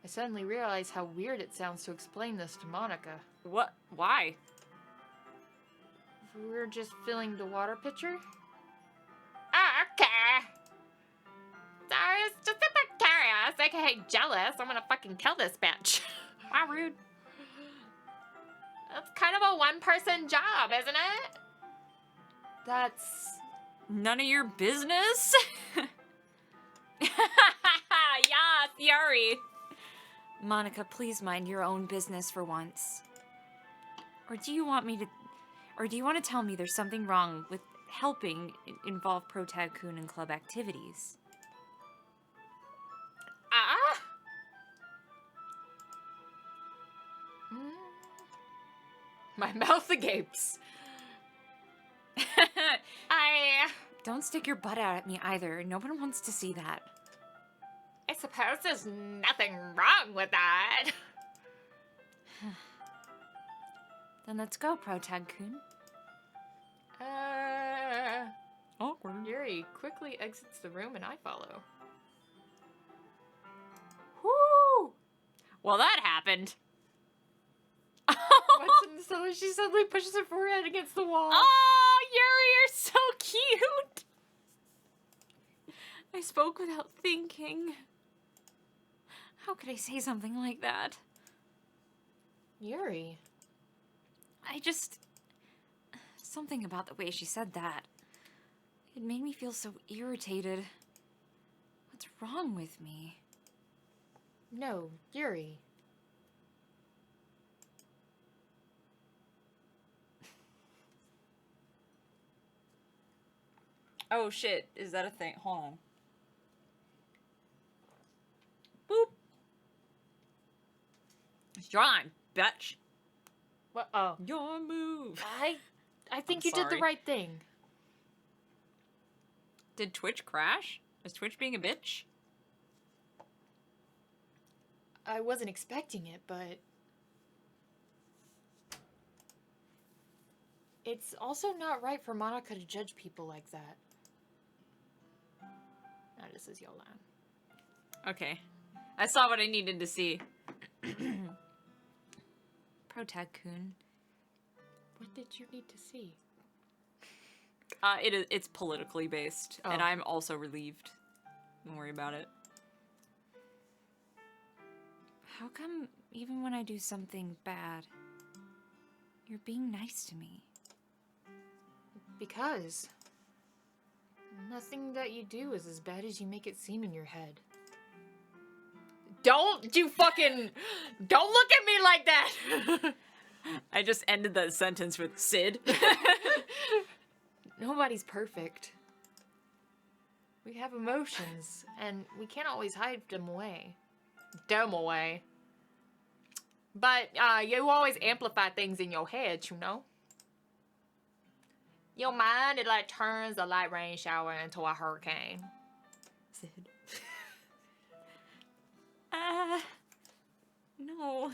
I suddenly realized how weird it sounds to explain this to Monica. What? Why? We're just filling the water pitcher? Okay. Sorry, it's just a bit curious, aka jealous. I'm gonna fucking kill this bitch. Wow, rude. That's kind of a one-person job, isn't it? That's... None of your business? Yes, Yuri. Monica, please mind your own business for once. Or do you want to tell me there's something wrong with helping involve Pro Tycoon and club activities? My mouth agapes. Don't stick your butt out at me either. No one wants to see that. I suppose there's nothing wrong with that. Then let's go, Pro Tycoon. Awkward. Yuri quickly exits the room and I follow. Whoo! Well, that happened. So she suddenly pushes her forehead against the wall. Oh, Yuri, you're so cute. I spoke without thinking. How could I say something like that? Yuri. Something about the way she said that. It made me feel so irritated. What's wrong with me? No, Yuri. Oh shit, is that a thing? Hold on. Boop. It's your line, bitch. What? Oh. Your move. I think I'm you did the sorry. right thing. Did Twitch crash? Is Twitch being a bitch? I wasn't expecting it, but... It's also not right for Monica to judge people like that. Now this is Yolan. Okay. I saw what I needed to see. Pro Tycoon. What did you need to see? It's politically based, and Oh. I'm also relieved. Don't worry about it. How come even when I do something bad, you're being nice to me? Because nothing that you do is as bad as you make it seem in your head. Don't look at me like that! I just ended that sentence with Sid. Nobody's perfect. We have emotions, and we can't always hide them away. But, you always amplify things in your head, you know? Your mind, it like turns a light rain shower into a hurricane. Sid. No.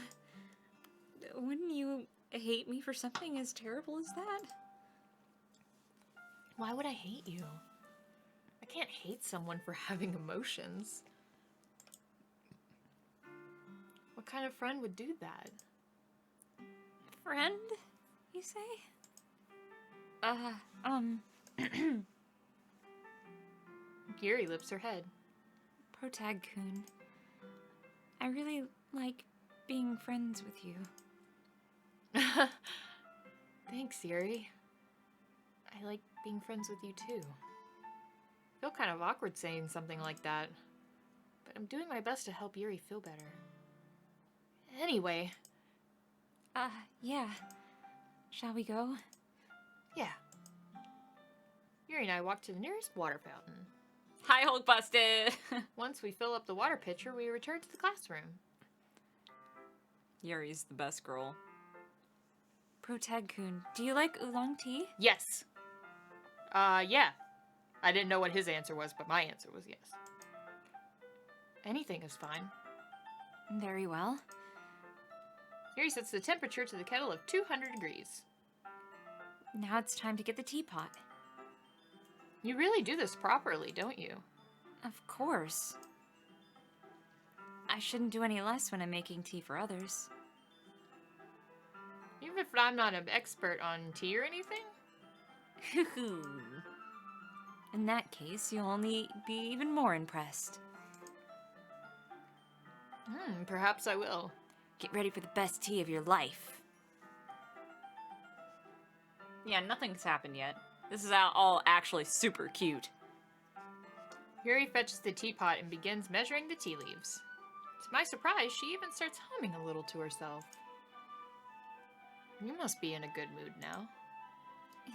Wouldn't you hate me for something as terrible as that? Why would I hate you? I can't hate someone for having emotions. What kind of friend would do that? Friend, you say? Giri lifts her head. Pro Tycoon. I really like being friends with you. Thanks, Yuri. I like being friends with you too. I feel kind of awkward saying something like that, but I'm doing my best to help Yuri feel better. Anyway, Yeah. Shall we go? Yeah. Yuri and I walk to the nearest water fountain. Hi, Hulk busted. Once we fill up the water pitcher, we return to the classroom. Yuri's the best girl. Protag-kun, do you like oolong tea? Yes. Yeah. I didn't know what his answer was, but my answer was yes. Anything is fine. Very well. Yuri sets the temperature to the kettle of 200 degrees. Now it's time to get the teapot. You really do this properly, don't you? Of course. I shouldn't do any less when I'm making tea for others. Even if I'm not an expert on tea or anything? In that case, you'll only be even more impressed. Perhaps I will. Get ready for the best tea of your life. Yeah, nothing's happened yet. This is all actually super cute. Yuri fetches the teapot and begins measuring the tea leaves. To my surprise, she even starts humming a little to herself. You must be in a good mood now.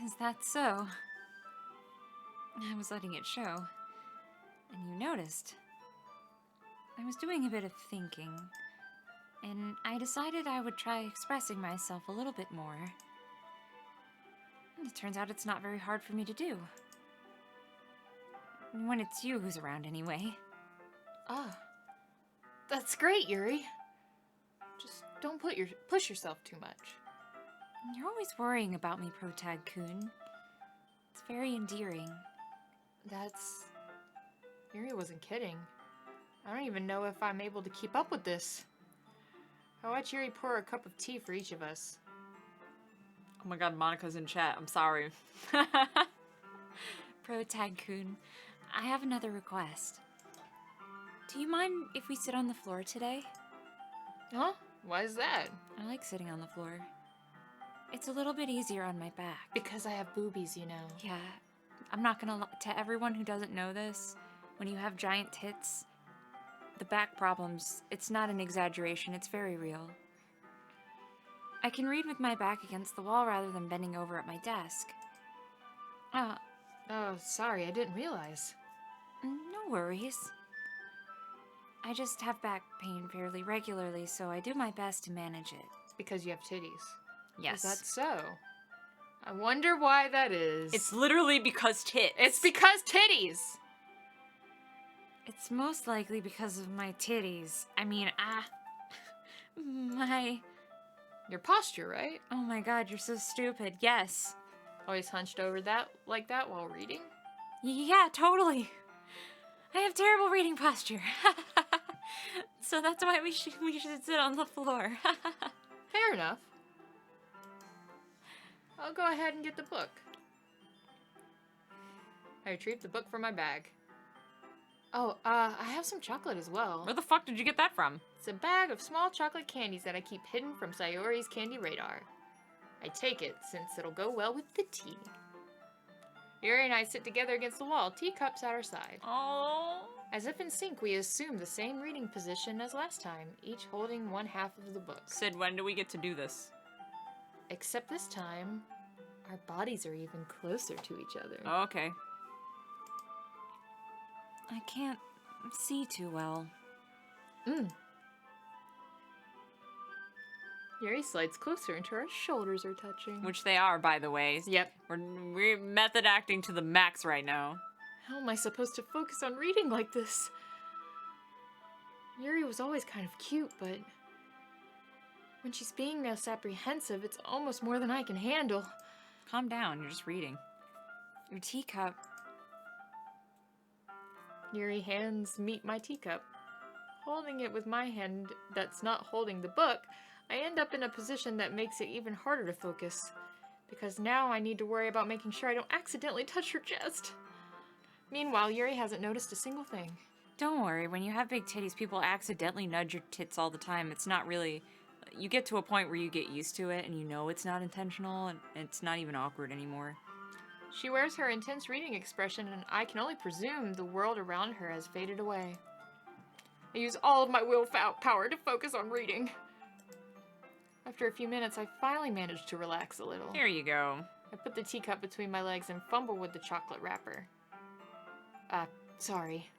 Is that so? I was letting it show. And you noticed. I was doing a bit of thinking. And I decided I would try expressing myself a little bit more. And it turns out it's not very hard for me to do. When it's you who's around anyway. Ah. That's great, Yuri. Just don't push yourself too much. You're always worrying about me, Protag-kun. It's very endearing. Yuri wasn't kidding. I don't even know if I'm able to keep up with this. I watch Yuri pour a cup of tea for each of us. Oh my god, Monica's in chat. I'm sorry. Protag-kun, I have another request. Do you mind if we sit on the floor today? Huh? Why is that? I like sitting on the floor. It's a little bit easier on my back. Because I have boobies, you know. Yeah, I'm not gonna lie. To everyone who doesn't know this, when you have giant tits, the back problems, it's not an exaggeration, it's very real. I can read with my back against the wall rather than bending over at my desk. Oh, sorry, I didn't realize. No worries. I just have back pain fairly regularly, so I do my best to manage it. It's because you have titties. Yes. Is that so? I wonder why that is. It's literally because tits. It's because titties! It's most likely because of my titties. I mean, Your posture, right? Oh my god, you're so stupid. Yes. Always hunched over like that while reading? Yeah, totally. I have terrible reading posture. So that's why we should sit on the floor. Fair enough. I'll go ahead and get the book. I retrieved the book from my bag. Oh, I have some chocolate as well. Where the fuck did you get that from? It's a bag of small chocolate candies that I keep hidden from Sayori's candy radar. I take it, since it'll go well with the tea. Yuri and I sit together against the wall, teacups at our side. Oh. As if in sync, we assume the same reading position as last time, each holding one half of the book. Sid, when do we get to do this? Except this time, our bodies are even closer to each other. Oh, okay. I can't see too well. Yuri slides closer until our shoulders are touching. Which they are, by the way. Yep. We're method acting to the max right now. How am I supposed to focus on reading like this? Yuri was always kind of cute, but when she's being this apprehensive, it's almost more than I can handle. Calm down, you're just reading. Your teacup. Yuri hands meet my teacup. Holding it with my hand that's not holding the book, I end up in a position that makes it even harder to focus. Because now I need to worry about making sure I don't accidentally touch her chest. Meanwhile, Yuri hasn't noticed a single thing. Don't worry, when you have big titties, people accidentally nudge your tits all the time. It's not really... You get to a point where you get used to it and you know it's not intentional and it's not even awkward anymore. She wears her intense reading expression and I can only presume the world around her has faded away. I use all of my willpower to focus on reading. After a few minutes, I finally managed to relax a little. Here you go. I put the teacup between my legs and fumbled with the chocolate wrapper. Sorry.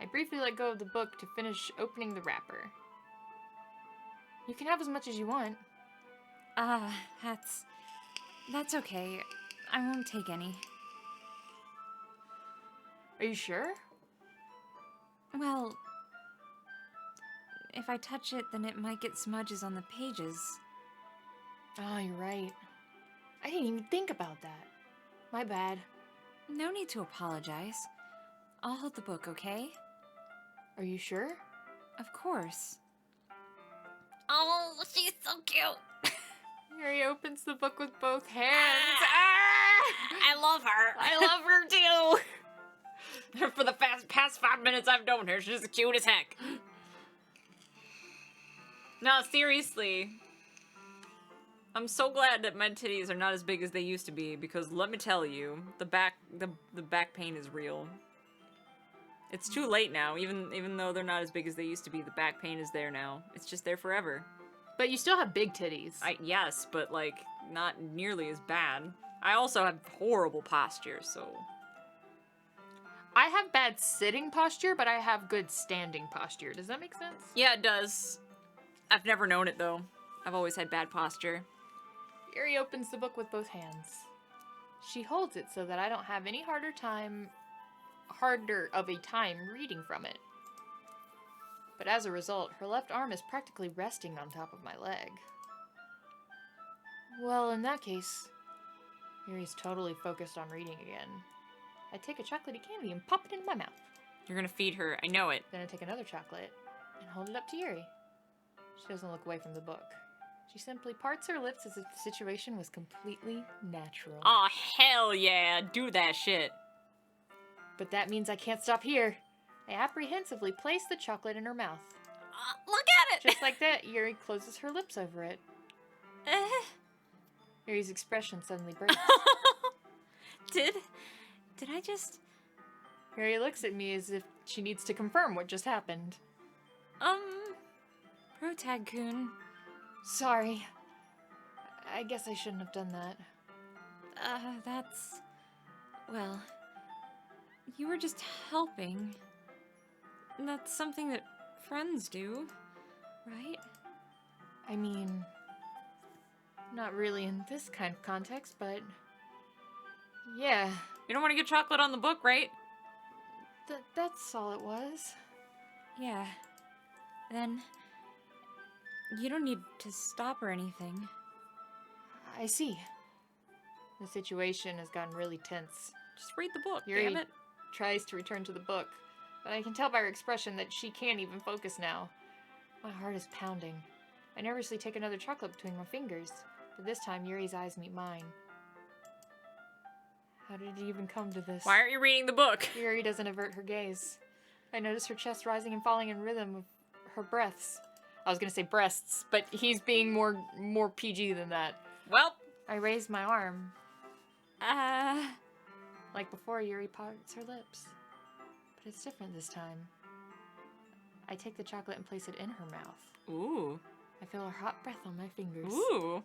I briefly let go of the book to finish opening the wrapper. You can have as much as you want. That's okay. I won't take any. Are you sure? Well, if I touch it, then it might get smudges on the pages. Oh, you're right. I didn't even think about that. My bad. No need to apologize. I'll hold the book, okay? Are you sure? Of course. Oh, she's so cute. Yuri opens the book with both hands. I love her. I love her too. For the past 5 minutes I've known her, she's cute as heck. No, seriously. I'm so glad that my titties are not as big as they used to be, because let me tell you, the back pain is real. It's too late now, even though they're not as big as they used to be, the back pain is there now. It's just there forever. But you still have big titties. Yes, but like, not nearly as bad. I also have horrible posture, so... I have bad sitting posture, but I have good standing posture. Does that make sense? Yeah, it does. I've never known it, though. I've always had bad posture. Yuri opens the book with both hands. She holds it so that I don't have any harder of a time reading from it. But as a result, her left arm is practically resting on top of my leg. Well, in that case, Yuri's totally focused on reading again. I take a chocolatey candy and pop it into my mouth. You're gonna feed her, I know it. Then I take another chocolate and hold it up to Yuri. She doesn't look away from the book. She simply parts her lips as if the situation was completely natural. Aw, hell yeah, do that shit. But that means I can't stop here. I apprehensively place the chocolate in her mouth. Look at it! Just like that, Yuri closes her lips over it. Yuri's expression suddenly breaks. Did I just... Yuri looks at me as if she needs to confirm what just happened. Protag-kun. Sorry. I guess I shouldn't have done that. That's... Well... You were just helping. That's something that friends do, right? I mean... Not really in this kind of context, but... Yeah. You don't want to get chocolate on the book, right? That's all it was. Yeah. Then... You don't need to stop or anything. I see. The situation has gotten really tense. Just read the book, Yuri damn it. Tries to return to the book, but I can tell by her expression that she can't even focus now. My heart is pounding. I nervously take another chocolate between my fingers, but this time Yuri's eyes meet mine. How did it even come to this? Why aren't you reading the book? Yuri doesn't avert her gaze. I notice her chest rising and falling in rhythm with her breaths. I was gonna say breasts, but he's being more PG than that. Well, I raise my arm. Like before, Yuri parts her lips. But it's different this time. I take the chocolate and place it in her mouth. ooh. I feel her hot breath on my fingers. Ooh.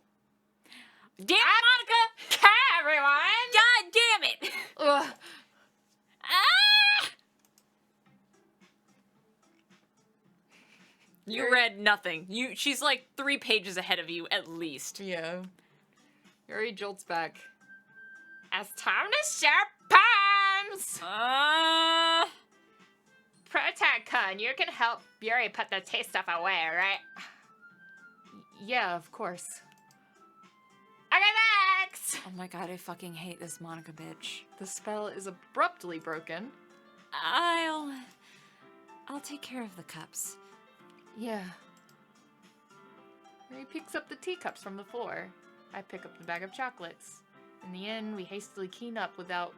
Damn it, Monica! Everyone! God damn it! Ugh. Ah! You read nothing. She's like 3 pages ahead of you, at least. Yeah. Yuri jolts back. It's time to share palms! Protag-kun, you can help Yuri put the taste stuff away, right? Yeah, of course. Okay, next! Oh my god, I fucking hate this Monica bitch. The spell is abruptly broken. I'll take care of the cups. Yeah. Yuri picks up the teacups from the floor. I pick up the bag of chocolates. In the end, we hastily clean up without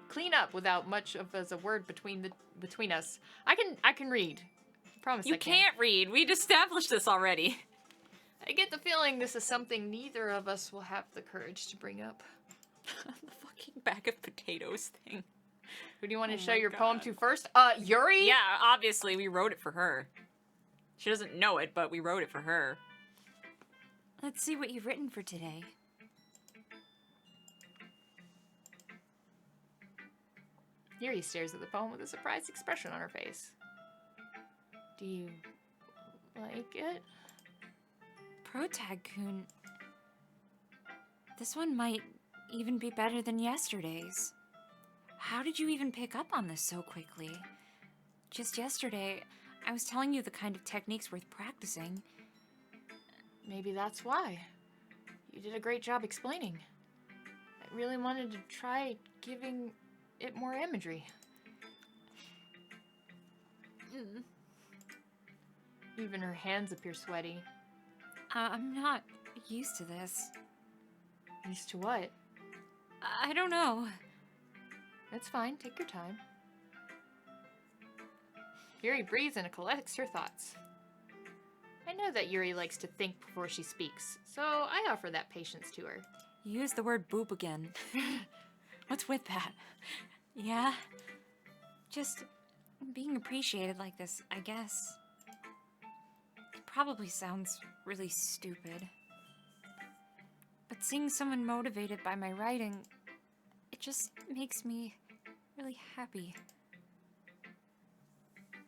much of as a word between us. I can read. I promise You I can. can't read. We'd established this already. I get the feeling this is something neither of us will have the courage to bring up. The fucking bag of potatoes thing. Who do you want to Oh show my your poem God. to first? Yuri? Yeah, obviously we wrote it for her. She doesn't know it, but we wrote it for her. Let's see what you've written for today. Yuri stares at the poem with a surprised expression on her face. Do you like it? Protag-kun. This one might even be better than yesterday's. How did you even pick up on this so quickly? Just yesterday, I was telling you the kind of techniques worth practicing. Maybe that's why. You did a great job explaining. I really wanted to try giving it more imagery. Even her hands appear sweaty. I'm not used to this. Used to what? I don't know. It's fine, take your time. Yuri breathes and collects her thoughts. I know that Yuri likes to think before she speaks, so I offer that patience to her. You used the word boop again. What's with that? Yeah? Just being appreciated like this, I guess. It probably sounds really stupid. But seeing someone motivated by my writing, it just makes me really happy.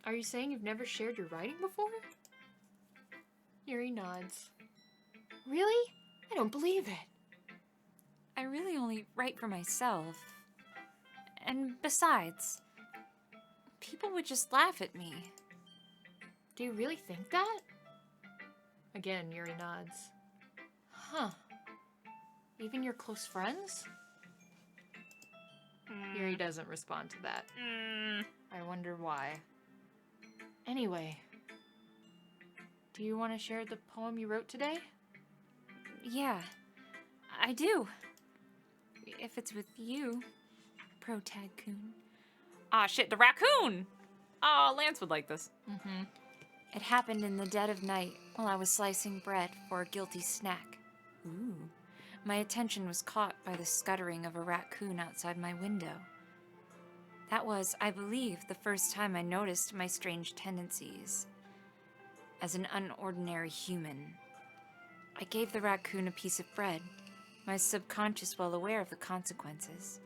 Are you saying you've never shared your writing before? Yuri nods. Really? I don't believe it. I really only write for myself. And besides, people would just laugh at me. Do you really think that? Again, Yuri nods. Huh. Even your close friends? Yuri doesn't respond to that. I wonder why. Anyway, do you want to share the poem you wrote today? Yeah, I do. If it's with you, Protag-kun. Ah, shit, the raccoon! Aw, Lance would like this. Mm-hmm. It happened in the dead of night while I was slicing bread for a guilty snack. Ooh. My attention was caught by the scuttering of a raccoon outside my window. That was, I believe, the first time I noticed my strange tendencies. As an unordinary human, I gave the raccoon a piece of bread, my subconscious well aware of the consequences,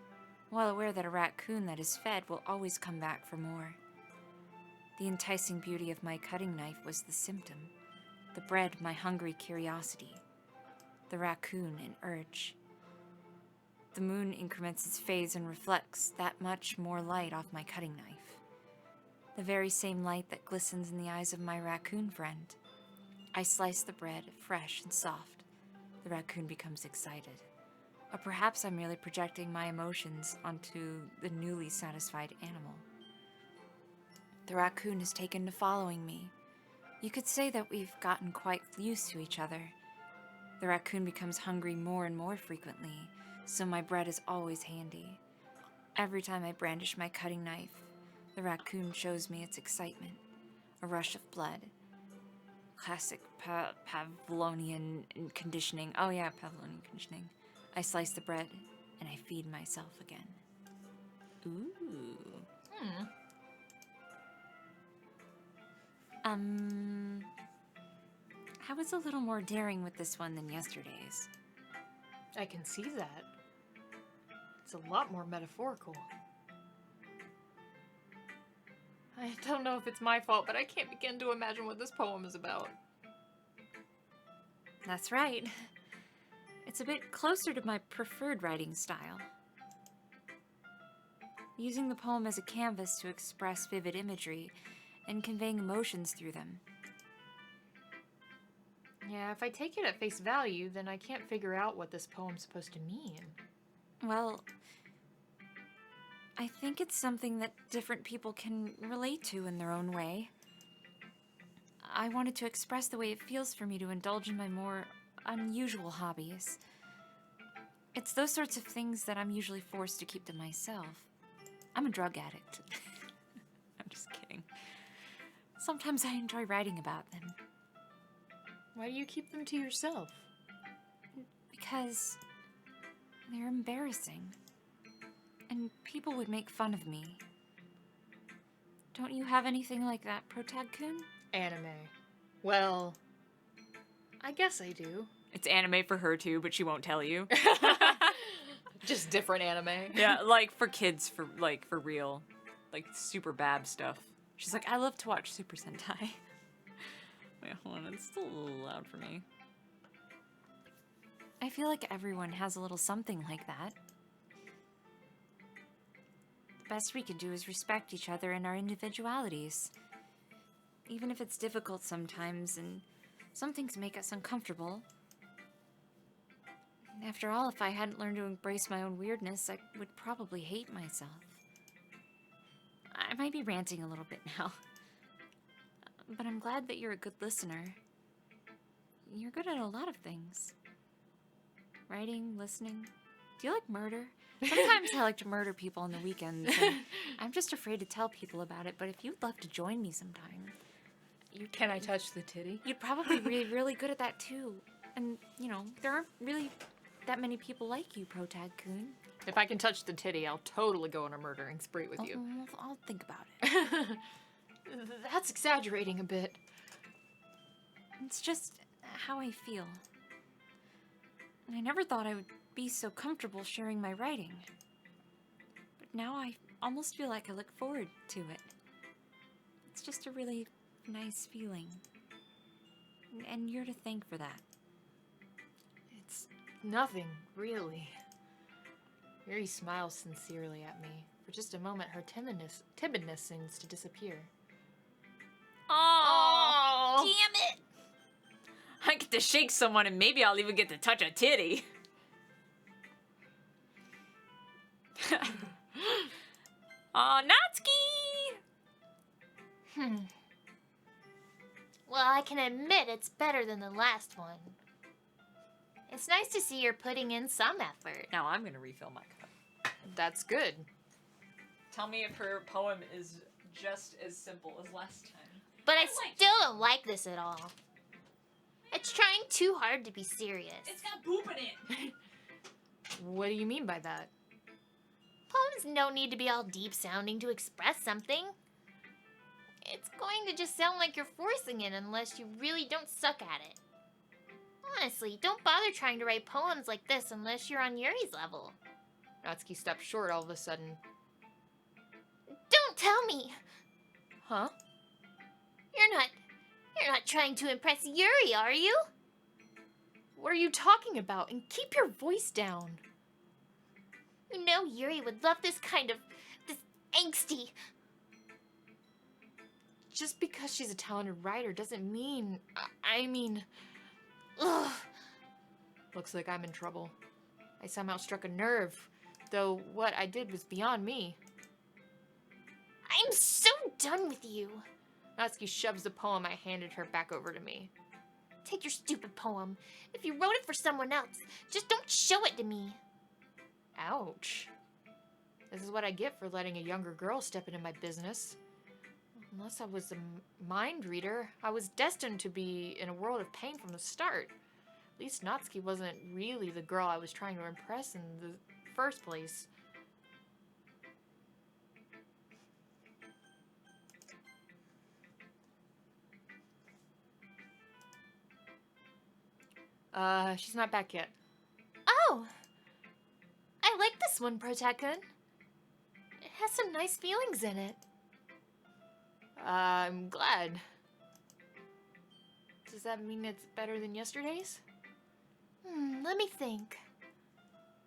well aware that a raccoon that is fed will always come back for more. The enticing beauty of my cutting knife was the symptom, the bread my hungry curiosity, the raccoon an urge. The moon increments its phase and reflects that much more light off my cutting knife. The very same light that glistens in the eyes of my raccoon friend. I slice the bread, fresh and soft. The raccoon becomes excited. Or perhaps I'm merely projecting my emotions onto the newly satisfied animal. The raccoon is taken to following me. You could say that we've gotten quite used to each other. The raccoon becomes hungry more and more frequently, so my bread is always handy. Every time I brandish my cutting knife, the raccoon shows me its excitement, a rush of blood. Classic Pavlovian conditioning. Oh yeah, Pavlovian conditioning. I slice the bread, and I feed myself again. Ooh. I was a little more daring with this one than yesterday's. I can see that. It's a lot more metaphorical. I don't know if it's my fault, but I can't begin to imagine what this poem is about. That's right. It's a bit closer to my preferred writing style. Using the poem as a canvas to express vivid imagery and conveying emotions through them. Yeah, if I take it at face value, then I can't figure out what this poem's supposed to mean. Well, I think it's something that different people can relate to in their own way. I wanted to express the way it feels for me to indulge in my more unusual hobbies. It's those sorts of things that I'm usually forced to keep to myself. I'm a drug addict. I'm just kidding. Sometimes I enjoy writing about them. Why do you keep them to yourself? Because they're embarrassing. And people would make fun of me. Don't you have anything like that, Protag-kun? Anime. Well, I guess I do. It's anime for her too, but she won't tell you. Just different anime. Yeah, like for kids, for real. Like super bad stuff. She's like, I love to watch Super Sentai. Wait, hold on, it's still a little loud for me. I feel like everyone has a little something like that. The best we can do is respect each other and our individualities. Even if it's difficult sometimes and some things make us uncomfortable. After all, if I hadn't learned to embrace my own weirdness, I would probably hate myself. I might be ranting a little bit now. But I'm glad that you're a good listener. You're good at a lot of things. Writing, listening. Do you like murder? Sometimes I like to murder people on the weekends, and I'm just afraid to tell people about it, but if you'd love to join me sometime... Can I touch the titty? You'd probably be really good at that, too. And, you know, there aren't really that many people like you, Protag-kun. If I can touch the titty, I'll totally go on a murdering spree with you. I'll think about it. That's exaggerating a bit. It's just how I feel. And I never thought I would be so comfortable sharing my writing. But now I almost feel like I look forward to it. It's just a really nice feeling. And you're to thank for that. It's nothing, really. Yuri smiles sincerely at me. For just a moment, her timidness seems to disappear. Oh, Damn it! I get to shake someone and maybe I'll even get to touch a titty. Aw, Natsuki! Well, I can admit it's better than the last one. It's nice to see you're putting in some effort. Now I'm gonna refill my cup. That's good. Tell me if her poem is just as simple as last time. But I still don't like this at all. It's trying too hard to be serious. It's got poop in it! What do you mean by that? Poems don't need to be all deep sounding to express something. It's going to just sound like you're forcing it unless you really don't suck at it. Honestly, don't bother trying to write poems like this unless you're on Yuri's level. Natsuki stepped short all of a sudden. Don't tell me! Huh? You're not trying to impress Yuri, are you? What are you talking about? And keep your voice down. You know Yuri would love this angsty. Just because she's a talented writer doesn't mean... Ugh. Looks like I'm in trouble. I somehow struck a nerve, though what I did was beyond me. I'm so done with you. Natsuki shoves the poem I handed her back over to me. Take your stupid poem. If you wrote it for someone else, just don't show it to me. Ouch. This is what I get for letting a younger girl step into my business. Unless I was a mind reader, I was destined to be in a world of pain from the start. At least Natsuki wasn't really the girl I was trying to impress in the first place. She's not back yet. Oh! I like this one, Protag-kun. It has some nice feelings in it. I'm glad. Does that mean it's better than yesterday's? Let me think.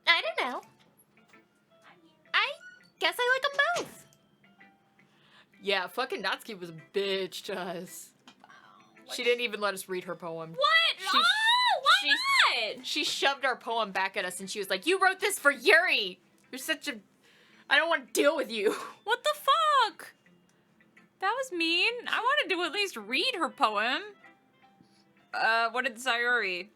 I don't know. I guess I like them both. Yeah, fucking Natsuki was a bitch to us. She didn't even let us read her poem. What? She- Why not? She shoved our poem back at us and she was like, "You wrote this for Yuri! You're such a... I don't want to deal with you." What the fuck? That was mean. I wanted to at least read her poem. What did Sayori?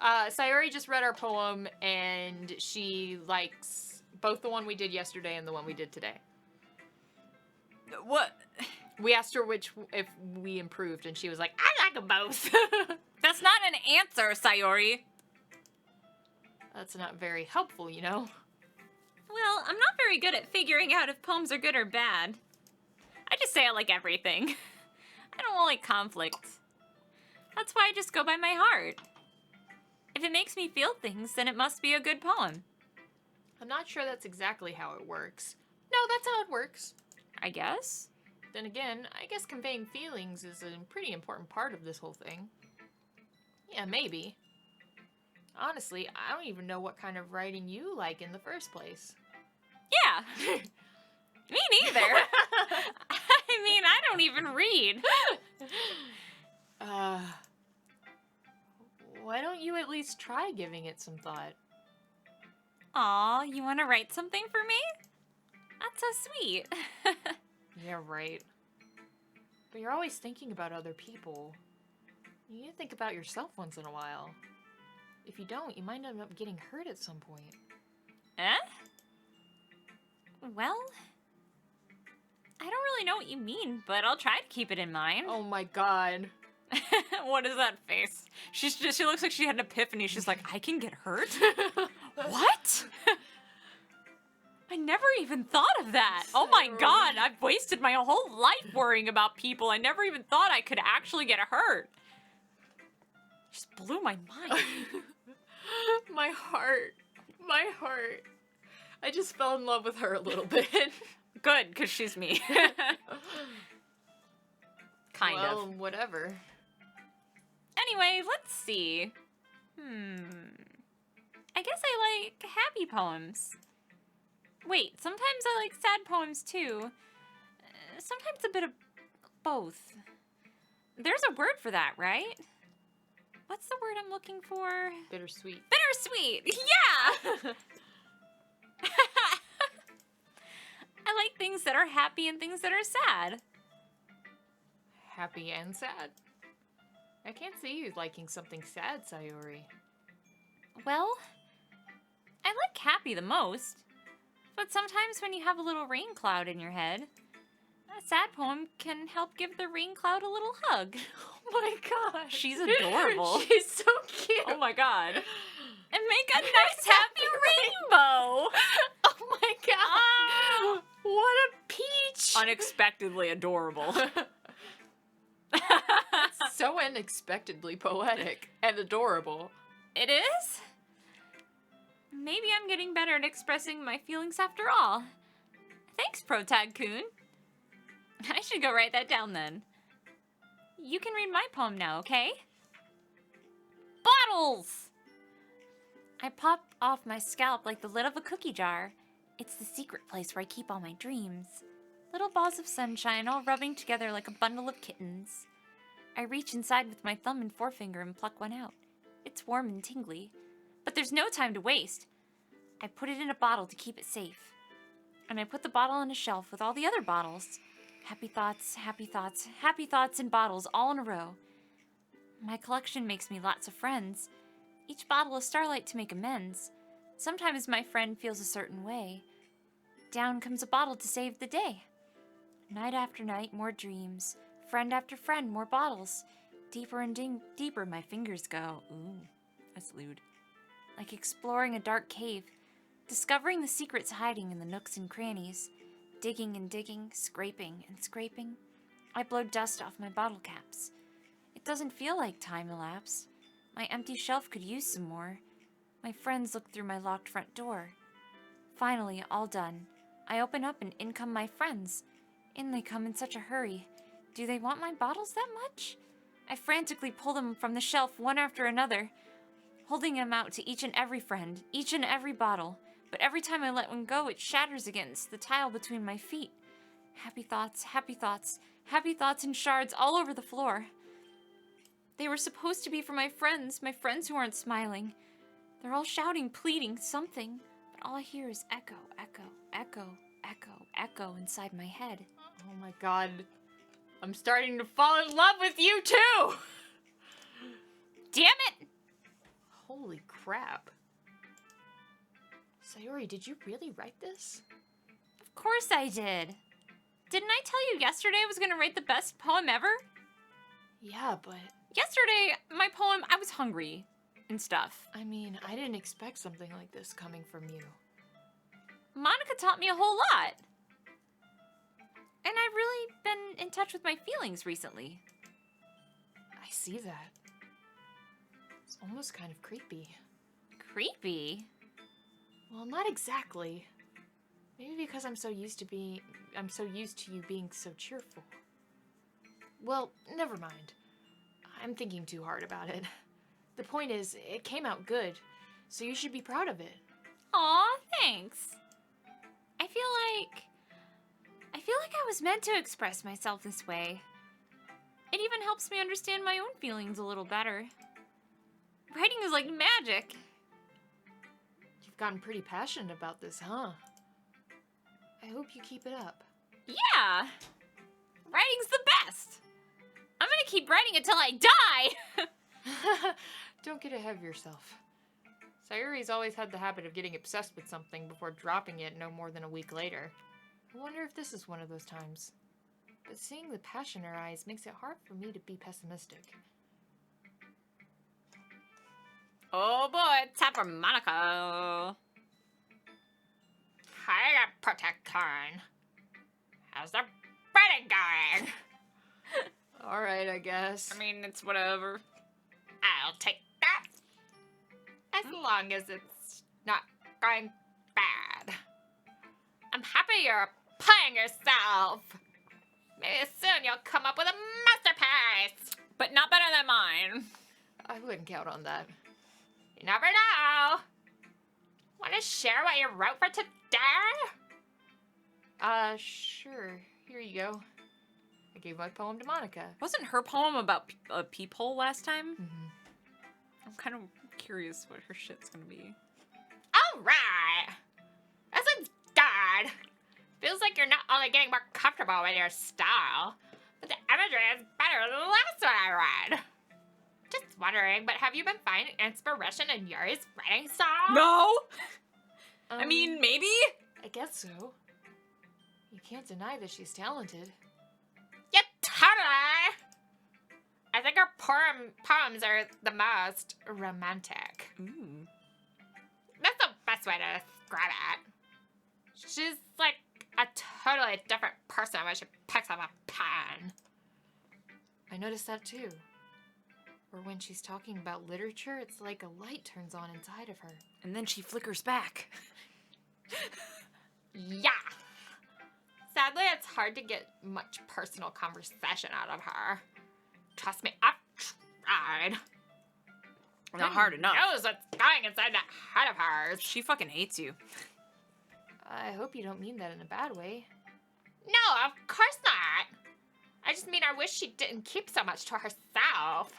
Sayori just read our poem and she likes both the one we did yesterday and the one we did today. What? We asked her if we improved and she was like, "I like them both." That's not an answer, Sayori. That's not very helpful, you know? Well, I'm not very good at figuring out if poems are good or bad. I just say I like everything. I don't like conflict. That's why I just go by my heart. If it makes me feel things, then it must be a good poem. I'm not sure that's exactly how it works. No, that's how it works. I guess. Then again, I guess conveying feelings is a pretty important part of this whole thing. Yeah, maybe. Honestly, I don't even know what kind of writing you like in the first place. Yeah. Me neither. I mean, I don't even read. Why don't you at least try giving it some thought? Aw, you want to write something for me? That's so sweet. Yeah, right. But you're always thinking about other people. You need to think about yourself once in a while. If you don't, you might end up getting hurt at some point. Eh? Well, I don't really know what you mean, but I'll try to keep it in mind. Oh my god. What is that face? She looks like she had an epiphany. She's like, I can get hurt? What? I never even thought of that. Oh my god, I've wasted my whole life worrying about people. I never even thought I could actually get hurt. Just blew my mind. My heart. My heart. I just fell in love with her a little bit. Good, because she's me. Kind well, of. Whatever. Anyway, let's see. I guess I like happy poems. Wait, sometimes I like sad poems too. Sometimes a bit of both. There's a word for that, right? What's the word I'm looking for? Bittersweet. Bittersweet! Yeah! I like things that are happy and things that are sad. Happy and sad? I can't see you liking something sad, Sayori. Well, I like happy the most. But sometimes when you have a little rain cloud in your head, a sad poem can help give the rain cloud a little hug. Oh my gosh. She's adorable. She's so cute. Oh my god. And make a nice happy rainbow. Oh my god. What a peach. Unexpectedly adorable. So unexpectedly poetic and adorable. It is? Maybe I'm getting better at expressing my feelings after all. Thanks, Protag-kun. I should go write that down then. You can read my poem now, okay? Bottles! I pop off my scalp like the lid of a cookie jar. It's the secret place where I keep all my dreams. Little balls of sunshine all rubbing together like a bundle of kittens. I reach inside with my thumb and forefinger and pluck one out. It's warm and tingly. But there's no time to waste. I put it in a bottle to keep it safe. And I put the bottle on a shelf with all the other bottles. Happy thoughts, happy thoughts, happy thoughts in bottles all in a row. My collection makes me lots of friends. Each bottle a starlight to make amends. Sometimes my friend feels a certain way. Down comes a bottle to save the day. Night after night, more dreams. Friend after friend, more bottles. Deeper and deeper my fingers go. Ooh, that's lewd. Like exploring a dark cave. Discovering the secrets hiding in the nooks and crannies. Digging and digging, scraping and scraping. I blow dust off my bottle caps. It doesn't feel like time elapsed. My empty shelf could use some more. My friends look through my locked front door. Finally, all done. I open up and in come my friends. In they come in such a hurry. Do they want my bottles that much? I frantically pull them from the shelf one after another, holding them out to each and every friend, each and every bottle. But every time I let one go, it shatters against the tile between my feet. Happy thoughts, happy thoughts, happy thoughts in shards all over the floor. They were supposed to be for my friends who aren't smiling. They're all shouting, pleading, something. But all I hear is echo, echo, echo, echo, echo inside my head. Oh my god. I'm starting to fall in love with you too! Damn it! Holy crap. Sayori, did you really write this? Of course I did. Didn't I tell you yesterday I was going to write the best poem ever? Yeah, but... Yesterday, my poem, I was hungry and stuff. I mean, I didn't expect something like this coming from you. Monica taught me a whole lot. And I've really been in touch with my feelings recently. I see that. It's almost kind of creepy. Creepy? Well, not exactly. Maybe because I'm so used to you being so cheerful. Well, never mind. I'm thinking too hard about it. The point is, it came out good, so you should be proud of it. Aw, thanks. I feel like I was meant to express myself this way. It even helps me understand my own feelings a little better. Writing is like magic. You've gotten pretty passionate about this, huh? I hope you keep it up. Yeah! Writing's the best! I'm gonna keep writing until I die! Don't get ahead of yourself. Sayuri's always had the habit of getting obsessed with something before dropping it no more than a week later. I wonder if this is one of those times. But seeing the passion in her eyes makes it hard for me to be pessimistic. Oh boy, time for Monaco. Hi, Protecton. How's the writing going? Alright, I guess. I mean, it's whatever. I'll take that. As long as it's not going bad. I'm happy you're playing yourself. Maybe soon you'll come up with a masterpiece. But not better than mine. I wouldn't count on that. You never know. Want to share what you wrote for today? Sure. Here you go. I gave my poem to Monica. Wasn't her poem about a peephole last time? Mm-hmm. I'm kind of curious what her shit's gonna be. Alright. This one's good. Feels like you're not only getting more comfortable with your style, but the imagery is better than the last one I read. Just wondering, but have you been finding inspiration in Yuri's writing style? No! I mean, maybe? I guess so. You can't deny that she's talented. Yeah, totally. I think her poems are the most romantic. Ooh. That's the best way to describe it. She's like a totally different person when she picks up a pen. I noticed that too. Or when she's talking about literature, it's like a light turns on inside of her. And then she flickers back. Yeah. Sadly, it's hard to get much personal conversation out of her. Trust me, I've tried. Not hard enough. Knows what's going inside that head of hers. She fucking hates you. I hope you don't mean that in a bad way. No, of course not. I just mean I wish she didn't keep so much to herself.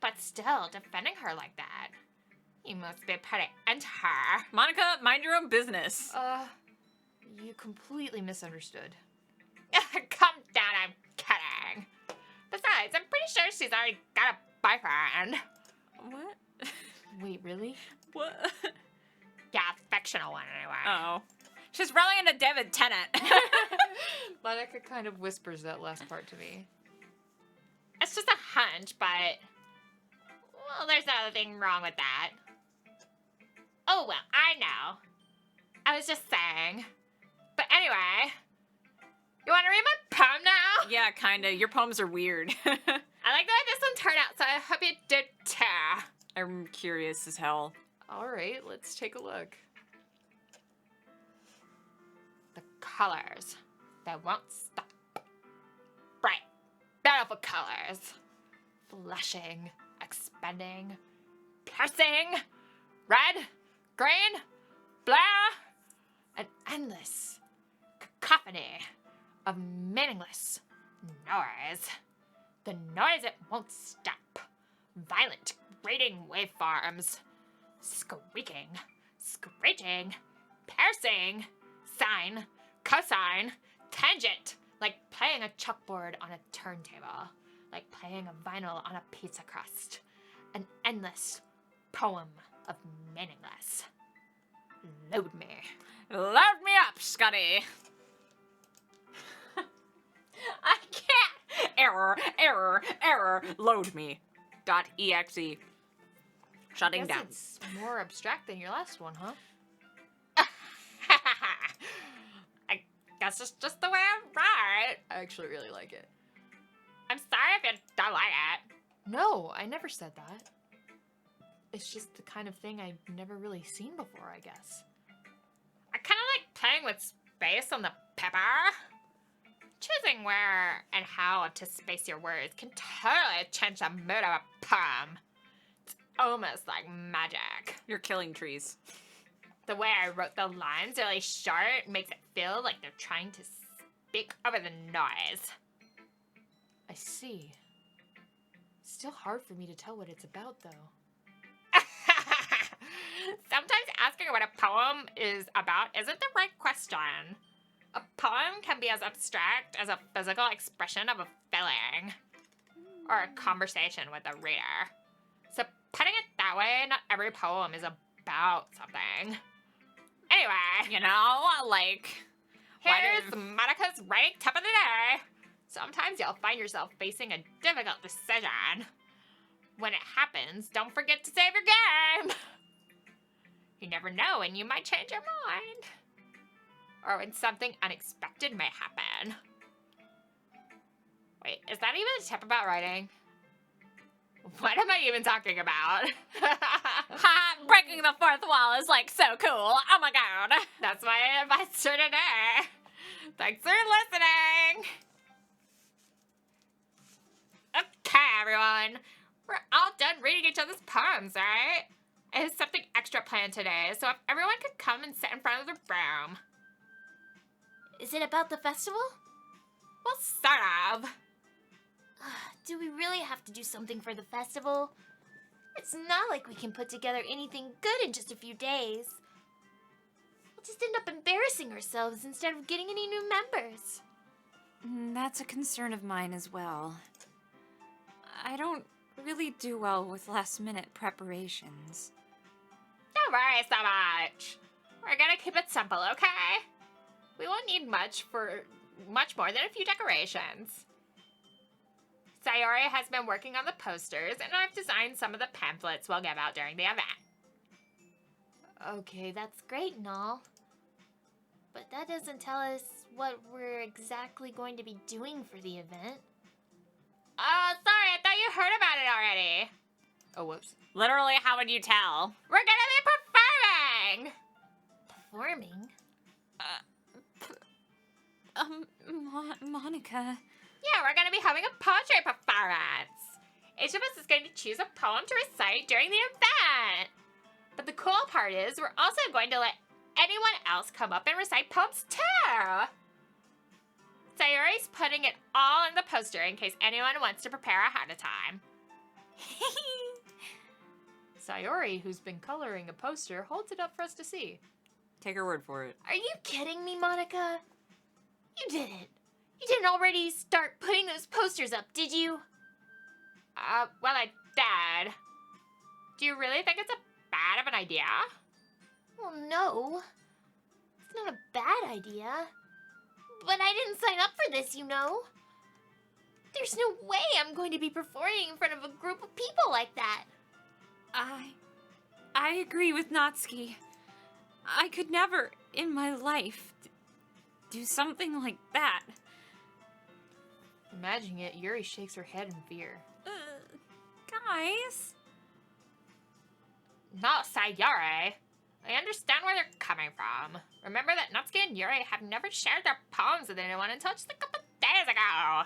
But still, defending her like that, you must be pretty into her. Monica, mind your own business. You completely misunderstood. Calm down, I'm kidding. Besides, I'm pretty sure she's already got a boyfriend. What? Wait, really? What? Yeah, a fictional one anyway. Oh. She's really into David Tennant. Monica kind of whispers that last part to me. It's just a hunch, but... well, there's nothing wrong with that. Oh, well, I know. I was just saying. But anyway, you want to read my poem now? Yeah, kinda. Your poems are weird. I like the way this one turned out, so I hope you did too. I'm curious as hell. All right, let's take a look. The colors, they won't stop. Bright, beautiful colors. Flashing, expanding, piercing. Red, green, blue. An endless cacophony of meaningless noise. The noise it won't stop. Violent, grating waveforms. Squeaking, screeching, piercing, sine, cosine, tangent, like playing a chalkboard on a turntable, like playing a vinyl on a pizza crust. An endless poem of meaningless. Load me. Load me up, Scotty. I can't. Error, error, error. Load me. .exe. Shutting down. It's more abstract than your last one, huh? I guess it's just the way I write. I actually really like it. I'm sorry if you don't like it. No, I never said that. It's just the kind of thing I've never really seen before, I guess. I kind of like playing with space on the paper. Choosing where and how to space your words can totally change the mood of a poem. It's almost like magic. You're killing trees. The way I wrote the lines really short makes it feel like they're trying to speak over the noise. I see. Still hard for me to tell what it's about, though. Sometimes asking what a poem is about isn't the right question. A poem can be as abstract as a physical expression of a feeling, or a conversation with a reader. So putting it that way, not every poem is about something. Anyway, You know, like... here's Monica's writing tip of the day. Sometimes you'll find yourself facing a difficult decision. When it happens, don't forget to save your game. You never know when you might change your mind. Or when something unexpected may happen. Wait, is that even a tip about writing? What am I even talking about? Ha! Breaking the fourth wall is like so cool. Oh my god. That's my advice for today. Thanks for listening. Okay, everyone. We're all done reading each other's poems, right? I have something extra planned today, so if everyone could come and sit in front of the room. Is it about the festival? Well, sort of. Do we really have to do something for the festival? It's not like we can put together anything good in just a few days. We'll just end up embarrassing ourselves instead of getting any new members. That's a concern of mine as well. I don't really do well with last-minute preparations. Don't worry so much. We're gonna keep it simple, okay? We won't need much more than a few decorations. Sayori has been working on the posters, and I've designed some of the pamphlets we'll give out during the event. Okay, that's great and all. But that doesn't tell us what we're exactly going to be doing for the event. Oh, sorry, I thought you heard about it already. Oh, whoops. Literally, how would you tell? We're gonna be performing! Performing? Monica... Yeah, we're gonna be having a poetry performance. Each of us is going to choose a poem to recite during the event. But the cool part is we're also going to let anyone else come up and recite poems too. Sayori's putting it all in the poster in case anyone wants to prepare ahead of time. Sayori, who's been coloring a poster, holds it up for us to see. Take her word for it. Are you kidding me, Monica? You didn't. You didn't already start putting those posters up, did you? Well, I did. Do you really think it's a bad of an idea? Well, no. It's not a bad idea. But I didn't sign up for this, you know. There's no way I'm going to be performing in front of a group of people like that. I agree with Natsuki. I could never, in my life, do something like that. Imagining it, Yuri shakes her head in fear. Guys? No, Sayori. I understand where they're coming from. Remember that Natsuki and Yuri have never shared their poems with anyone until just a couple days ago.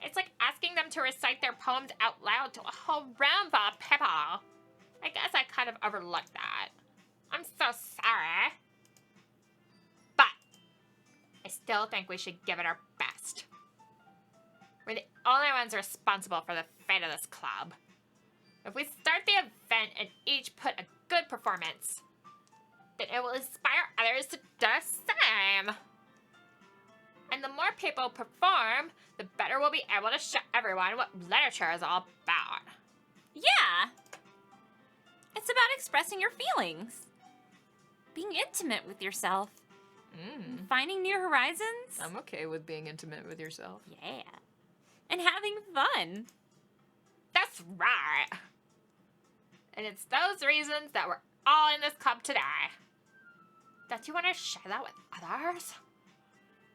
It's like asking them to recite their poems out loud to a whole room full of people. I guess I kind of overlooked that. I'm so sorry. But I still think we should give it our best. We're the only ones responsible for the fate of this club. If we start the event and each put a good performance, then it will inspire others to do the same. And the more people perform, the better we'll be able to show everyone what literature is all about. Yeah! It's about expressing your feelings. Being intimate with yourself. Finding new horizons. I'm okay with being intimate with yourself. Yeah. And having fun. That's right. And it's those reasons that we're all in this club today. Don't you want to share that with others?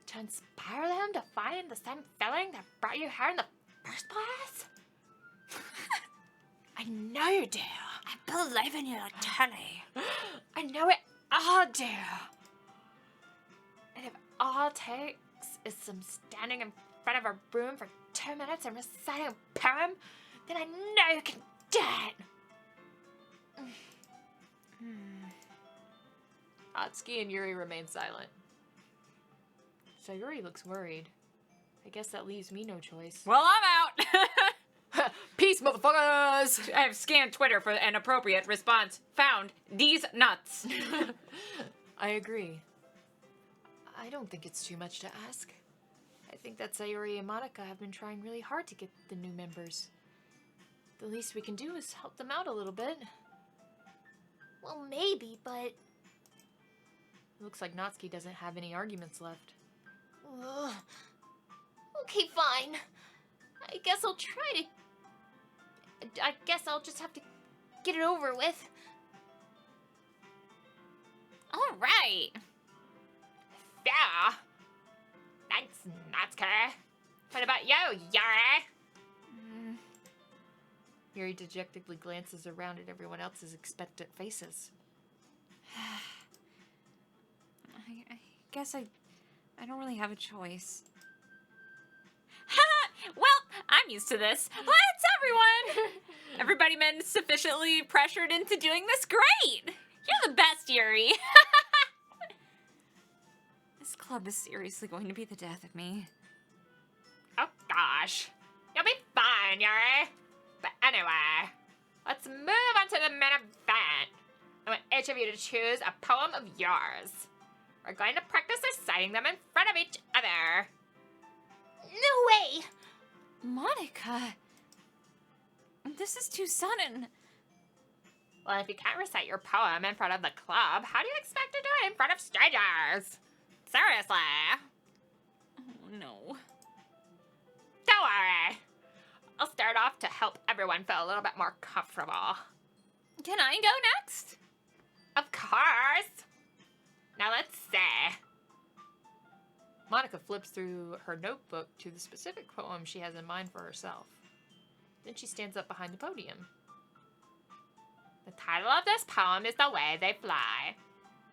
To inspire them to find the same feeling that brought you here in the first place? I know you do. I believe in you, Telly. I know it all do. And if all it takes is some standing in front of a room for 2 minutes and reciting a poem, then I know you can do it. Atsuki and Yuri remain silent. Sayuri looks worried. I guess that leaves me no choice. Well, I'm out. Peace, motherfuckers! I have scanned Twitter for an appropriate response. Found these nuts. I agree. I don't think it's too much to ask. I think that Sayuri and Monica have been trying really hard to get the new members. The least we can do is help them out a little bit. Well, maybe, but... Looks like Natsuki doesn't have any arguments left. Ugh. Okay, fine. I guess I'll try to... I guess I'll just have to get it over with. All right. Yeah. Thanks, Natsuki. What about you, Yuri? Yuri dejectedly glances around at everyone else's expectant faces. I guess I don't really have a choice. Well, I'm used to this. What's everyone? Everybody been sufficiently pressured into doing this? Great. You're the best, Yuri. This club is seriously going to be the death of me. Oh gosh. You'll be fine, Yuri. But anyway, let's move on to the main event. I want each of you to choose a poem of yours. We're going to practice reciting them in front of each other. No way! Monica, this is too sudden. Well, if you can't recite your poem in front of the club, how do you expect to do it in front of strangers? Seriously. Oh no. Don't worry. I'll start off to help everyone feel a little bit more comfortable. Can I go next? Of course. Now let's see. Monica flips through her notebook to the specific poem she has in mind for herself. Then she stands up behind the podium. The title of this poem is The Way They Fly.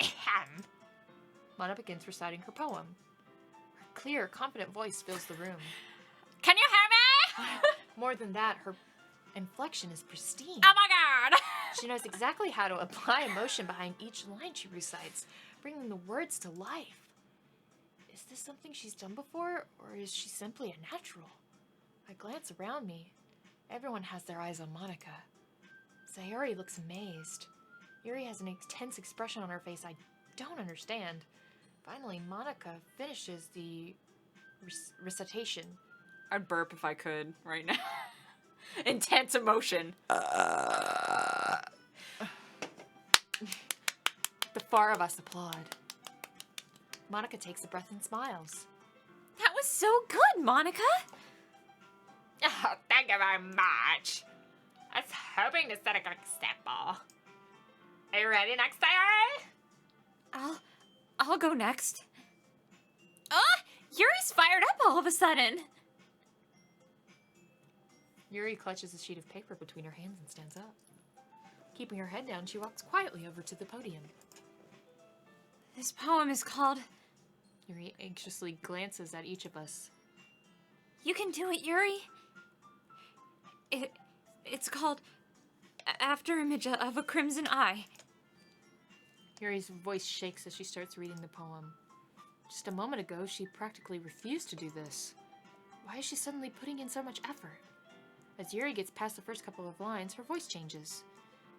Ahem. Monica begins reciting her poem. Her clear, confident voice fills the room. Can you hear me? More than that, her inflection is pristine. Oh my god. She knows exactly how to apply emotion behind each line she recites, bringing the words to life. Is this something she's done before, or is she simply a natural? I glance around me. Everyone has their eyes on Monica. Sayuri looks amazed. Yuri has an intense expression on her face I don't understand. Finally, Monica finishes the recitation. I'd burp if I could right now. Intense emotion. The four of us applaud. Monica takes a breath and smiles. That was so good, Monica. Oh, thank you very much. I was hoping to set a good example. Are you ready next, Sayuri? I'll go next. Yuri's fired up all of a sudden. Yuri clutches a sheet of paper between her hands and stands up. Keeping her head down, she walks quietly over to the podium. This poem is called... Yuri anxiously glances at each of us. You can do it, Yuri. It's called After Image of a Crimson Eye. Yuri's voice shakes as she starts reading the poem. Just a moment ago, she practically refused to do this. Why is she suddenly putting in so much effort? As Yuri gets past the first couple of lines, her voice changes.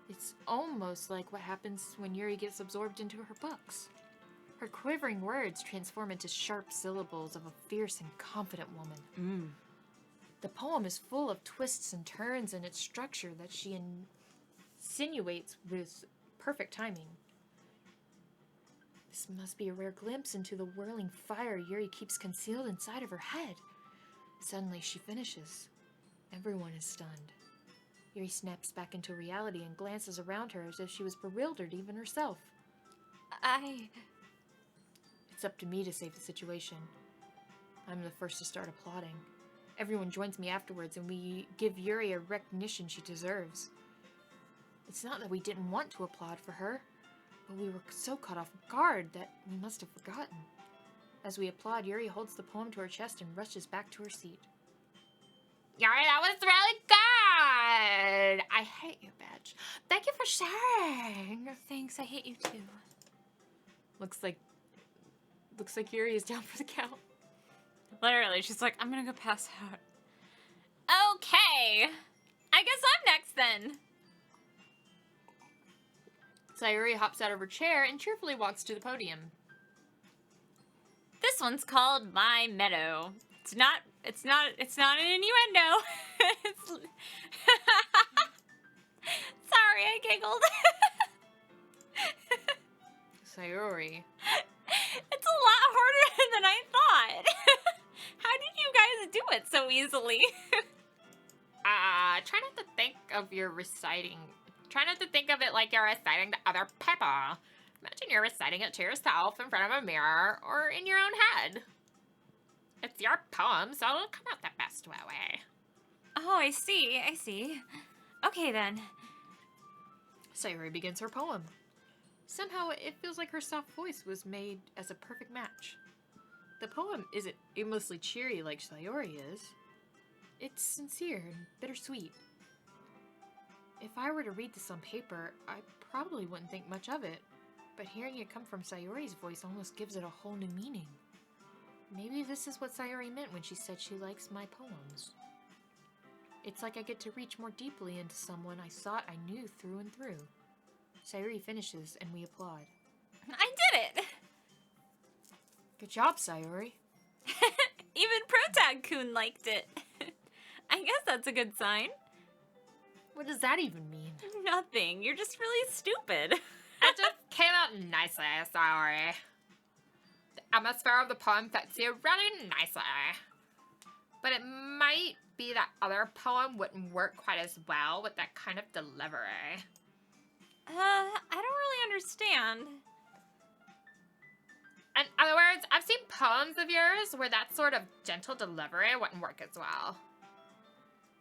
It's almost like what happens when Yuri gets absorbed into her books. Her quivering words transform into sharp syllables of a fierce and confident woman. The poem is full of twists and turns in its structure that she insinuates with perfect timing. This must be a rare glimpse into the whirling fire Yuri keeps concealed inside of her head. Suddenly she finishes. Everyone is stunned. Yuri snaps back into reality and glances around her as if she was bewildered even herself. It's up to me to save the situation. I'm the first to start applauding. Everyone joins me afterwards and we give Yuri a recognition she deserves. It's not that we didn't want to applaud for her, but we were so caught off guard that we must have forgotten. As we applaud, Yuri holds the poem to her chest and rushes back to her seat. Yuri, that was really good! I hate you, bitch. Thank you for sharing. Thanks, I hate you too. Looks like Yuri is down for the count. Literally, she's like, I'm gonna go pass out. Okay. I guess I'm next then. Sayuri hops out of her chair and cheerfully walks to the podium. This one's called My Meadow. It's not an innuendo. Sorry, I giggled. Sayuri. It's a lot harder than I thought. How did you guys do it so easily? Try not to think of your reciting. Try not to think of it like you're reciting to other people. Imagine you're reciting it to yourself in front of a mirror or in your own head. It's your poem, so it'll come out the best way. Oh, I see. Okay then. Sayuri begins her poem. Somehow it feels like her soft voice was made as a perfect match. The poem isn't aimlessly cheery like Sayuri is. It's sincere and bittersweet. If I were to read this on paper, I probably wouldn't think much of it, but hearing it come from Sayuri's voice almost gives it a whole new meaning. Maybe this is what Sayuri meant when she said she likes my poems. It's like I get to reach more deeply into someone I thought I knew through and through. Sayuri finishes and we applaud. I did it! Good job, Sayuri. Even Protag-kun liked it. I guess that's a good sign. What does that even mean? Nothing. You're just really stupid. It just came out nicely, Sayuri. The atmosphere of the poem fits you really nicely. But it might be that other poem wouldn't work quite as well with that kind of delivery. I don't really understand. In other words, I've seen poems of yours where that sort of gentle delivery wouldn't work as well.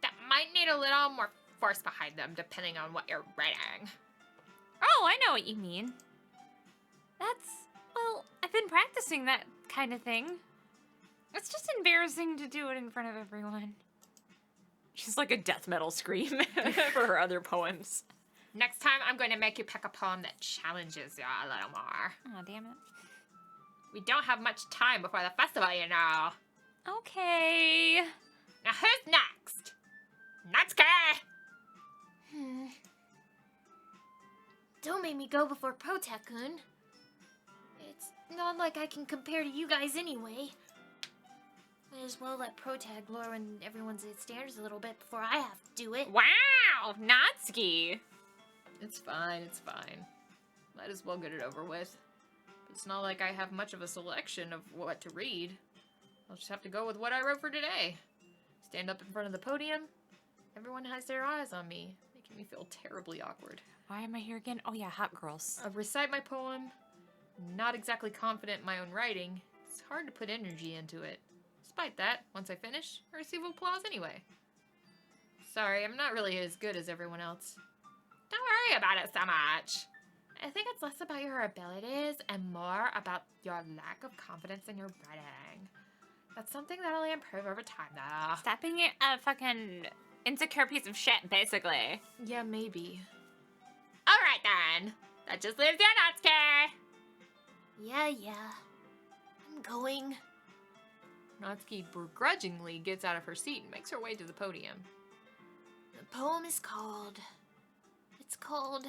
That might need a little more force behind them depending on what you're writing. Oh, I know what you mean. Well, I've been practicing that kind of thing. It's just embarrassing to do it in front of everyone. She's like a death metal scream for her other poems. Next time, I'm going to make you pick a poem that challenges you a little more. Oh, damn it. We don't have much time before the festival, you know. Okay. Now who's next? Natsuki! Don't make me go before Protag-kun. It's not like I can compare to you guys anyway. Might as well let Protag lower everyone's standards a little bit before I have to do it. Wow, Natsuki. It's fine. Might as well get it over with. It's not like I have much of a selection of what to read. I'll just have to go with what I wrote for today. Stand up in front of the podium. Everyone has their eyes on me, making me feel terribly awkward. Why am I here again? Oh yeah, hot girls. I recite my poem. Not exactly confident in my own writing. It's hard to put energy into it. Despite that, once I finish, I receive applause anyway. Sorry, I'm not really as good as everyone else. Don't worry about it so much. I think it's less about your abilities and more about your lack of confidence in your writing. That's something that'll improve over time, though. Stop being a fucking insecure piece of shit, basically. Yeah, maybe. Alright then. That just leaves you, Natsuki. Yeah. I'm going. Natsuki begrudgingly gets out of her seat and makes her way to the podium. The poem is called... It's called...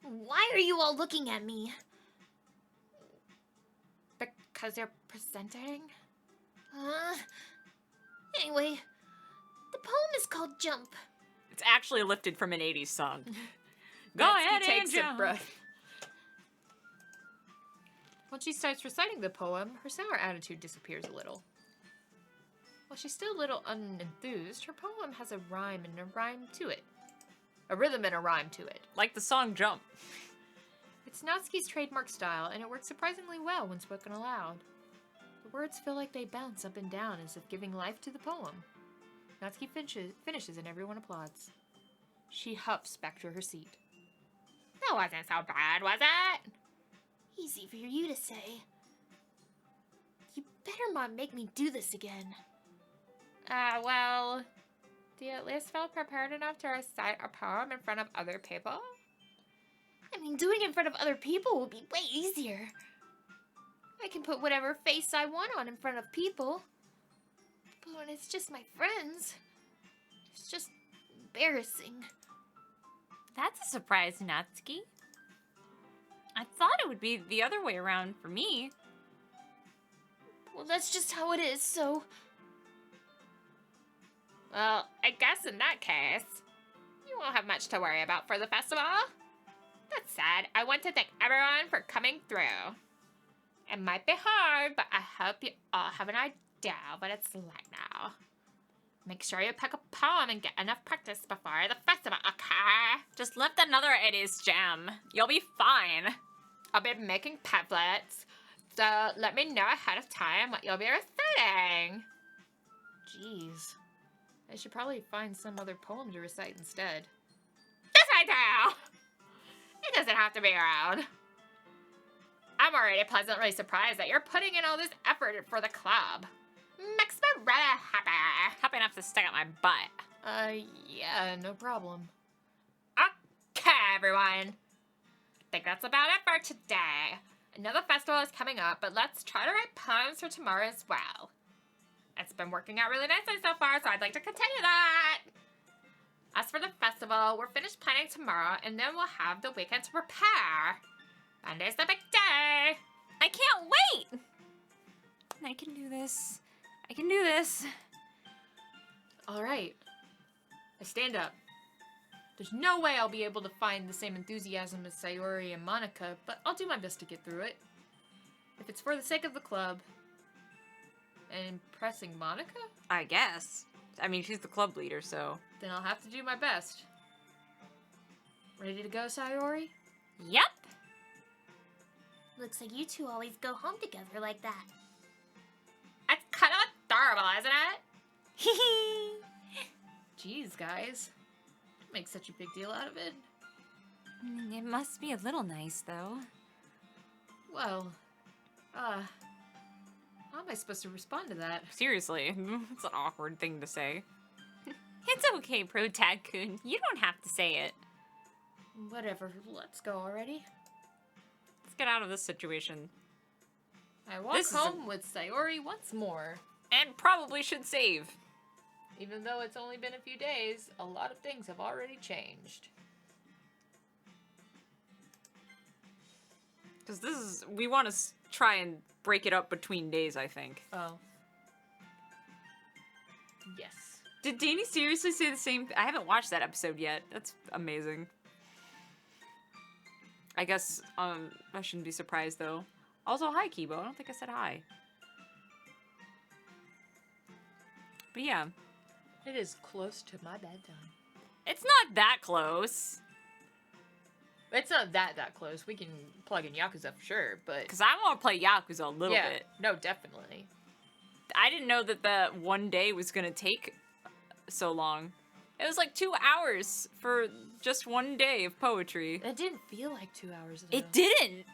Why are you all looking at me? Because you're presenting? Anyway, the poem is called Jump. It's actually lifted from an 80s song. Go Natsuki ahead and takes a jump. breath. When she starts reciting the poem, her sour attitude disappears a little. While she's still a little unenthused, her poem has a rhyme and a rhyme to it. A rhythm and a rhyme to it. Like the song Jump. It's Natsuki's trademark style, and it works surprisingly well when spoken aloud. The words feel like they bounce up and down as if giving life to the poem. Natsuki finishes and everyone applauds. She huffs back to her seat. That wasn't so bad, was it? Easy for you to say. You better not make me do this again. Well, do you at least feel prepared enough to recite a poem in front of other people? I mean, doing it in front of other people would be way easier. I can put whatever face I want on in front of people. But when it's just my friends, it's just embarrassing. That's a surprise, Natsuki. I thought it would be the other way around for me. Well, that's just how it is, so... Well, I guess in that case, you won't have much to worry about for the festival. That said, I want to thank everyone for coming through. It might be hard, but I hope you all have an idea what it's like now. Make sure you pick a poem and get enough practice before the festival, okay? Just lift another Eddie's gem. You'll be fine. I'll be making pamphlets, so let me know ahead of time what you'll be reciting. Jeez. I should probably find some other poem to recite instead. This I do! It doesn't have to be around. I'm already pleasantly surprised that you're putting in all this effort for the club. Makes me really happy. Happy enough to stick out my butt. Yeah, no problem. Okay, everyone. I think that's about it for today. I know the festival is coming up, but let's try to write poems for tomorrow as well. It's been working out really nicely so far, so I'd like to continue that. As for the festival, we're finished planning tomorrow, and then we'll have the weekend to prepare. Monday's the big day. I can't wait! I can do this. I can do this. All right. I stand up. There's no way I'll be able to find the same enthusiasm as Sayori and Monica, but I'll do my best to get through it. If it's for the sake of the club. And impressing Monica? I guess. I mean, she's the club leader, so... Then I'll have to do my best. Ready to go, Sayori? Yep. Looks like you two always go home together like that. It's kind of adorable, isn't it? Jeez, guys. Don't make such a big deal out of it. It must be a little nice, though. Well, how am I supposed to respond to that? Seriously, it's an awkward thing to say. It's okay, Protag-kun. You don't have to say it. Whatever, let's go already. Let's get out of this situation. I walk home with Sayori once more. And probably should save. Even though it's only been a few days, a lot of things have already changed. Because this is... We want to try and break it up between days, I think. Oh. Yes. Did Danny seriously say the same I haven't watched that episode yet. That's amazing. I guess, I shouldn't be surprised, though. Also, hi, Kibo. I don't think I said hi. But yeah. It is close to my bedtime. It's not that close. It's not that close. We can plug in Yakuza for sure, but... Because I want to play Yakuza a little bit. No, definitely. I didn't know that the one day was going to take so long. It was like 2 hours for just one day of poetry. It didn't feel like 2 hours though. It didn't!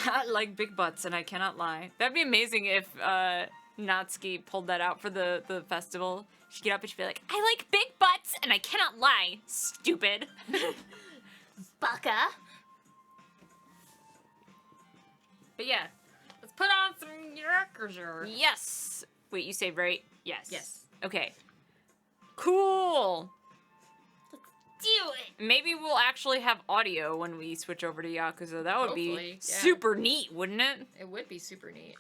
I like big butts, and I cannot lie. That'd be amazing if Natsuki pulled that out for the festival. She'd get up and she'd be like, I like big butts, and I cannot lie, stupid. Baka. But yeah, let's put on some Yakuza. Yes! Wait, you saved, right? Yes. Yes. Okay. Cool! Do it. Maybe we'll actually have audio when we switch over to Yakuza. That would Hopefully, be yeah. super neat, wouldn't it? It would be super neat.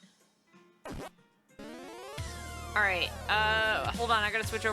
Alright, hold on, I gotta switch over.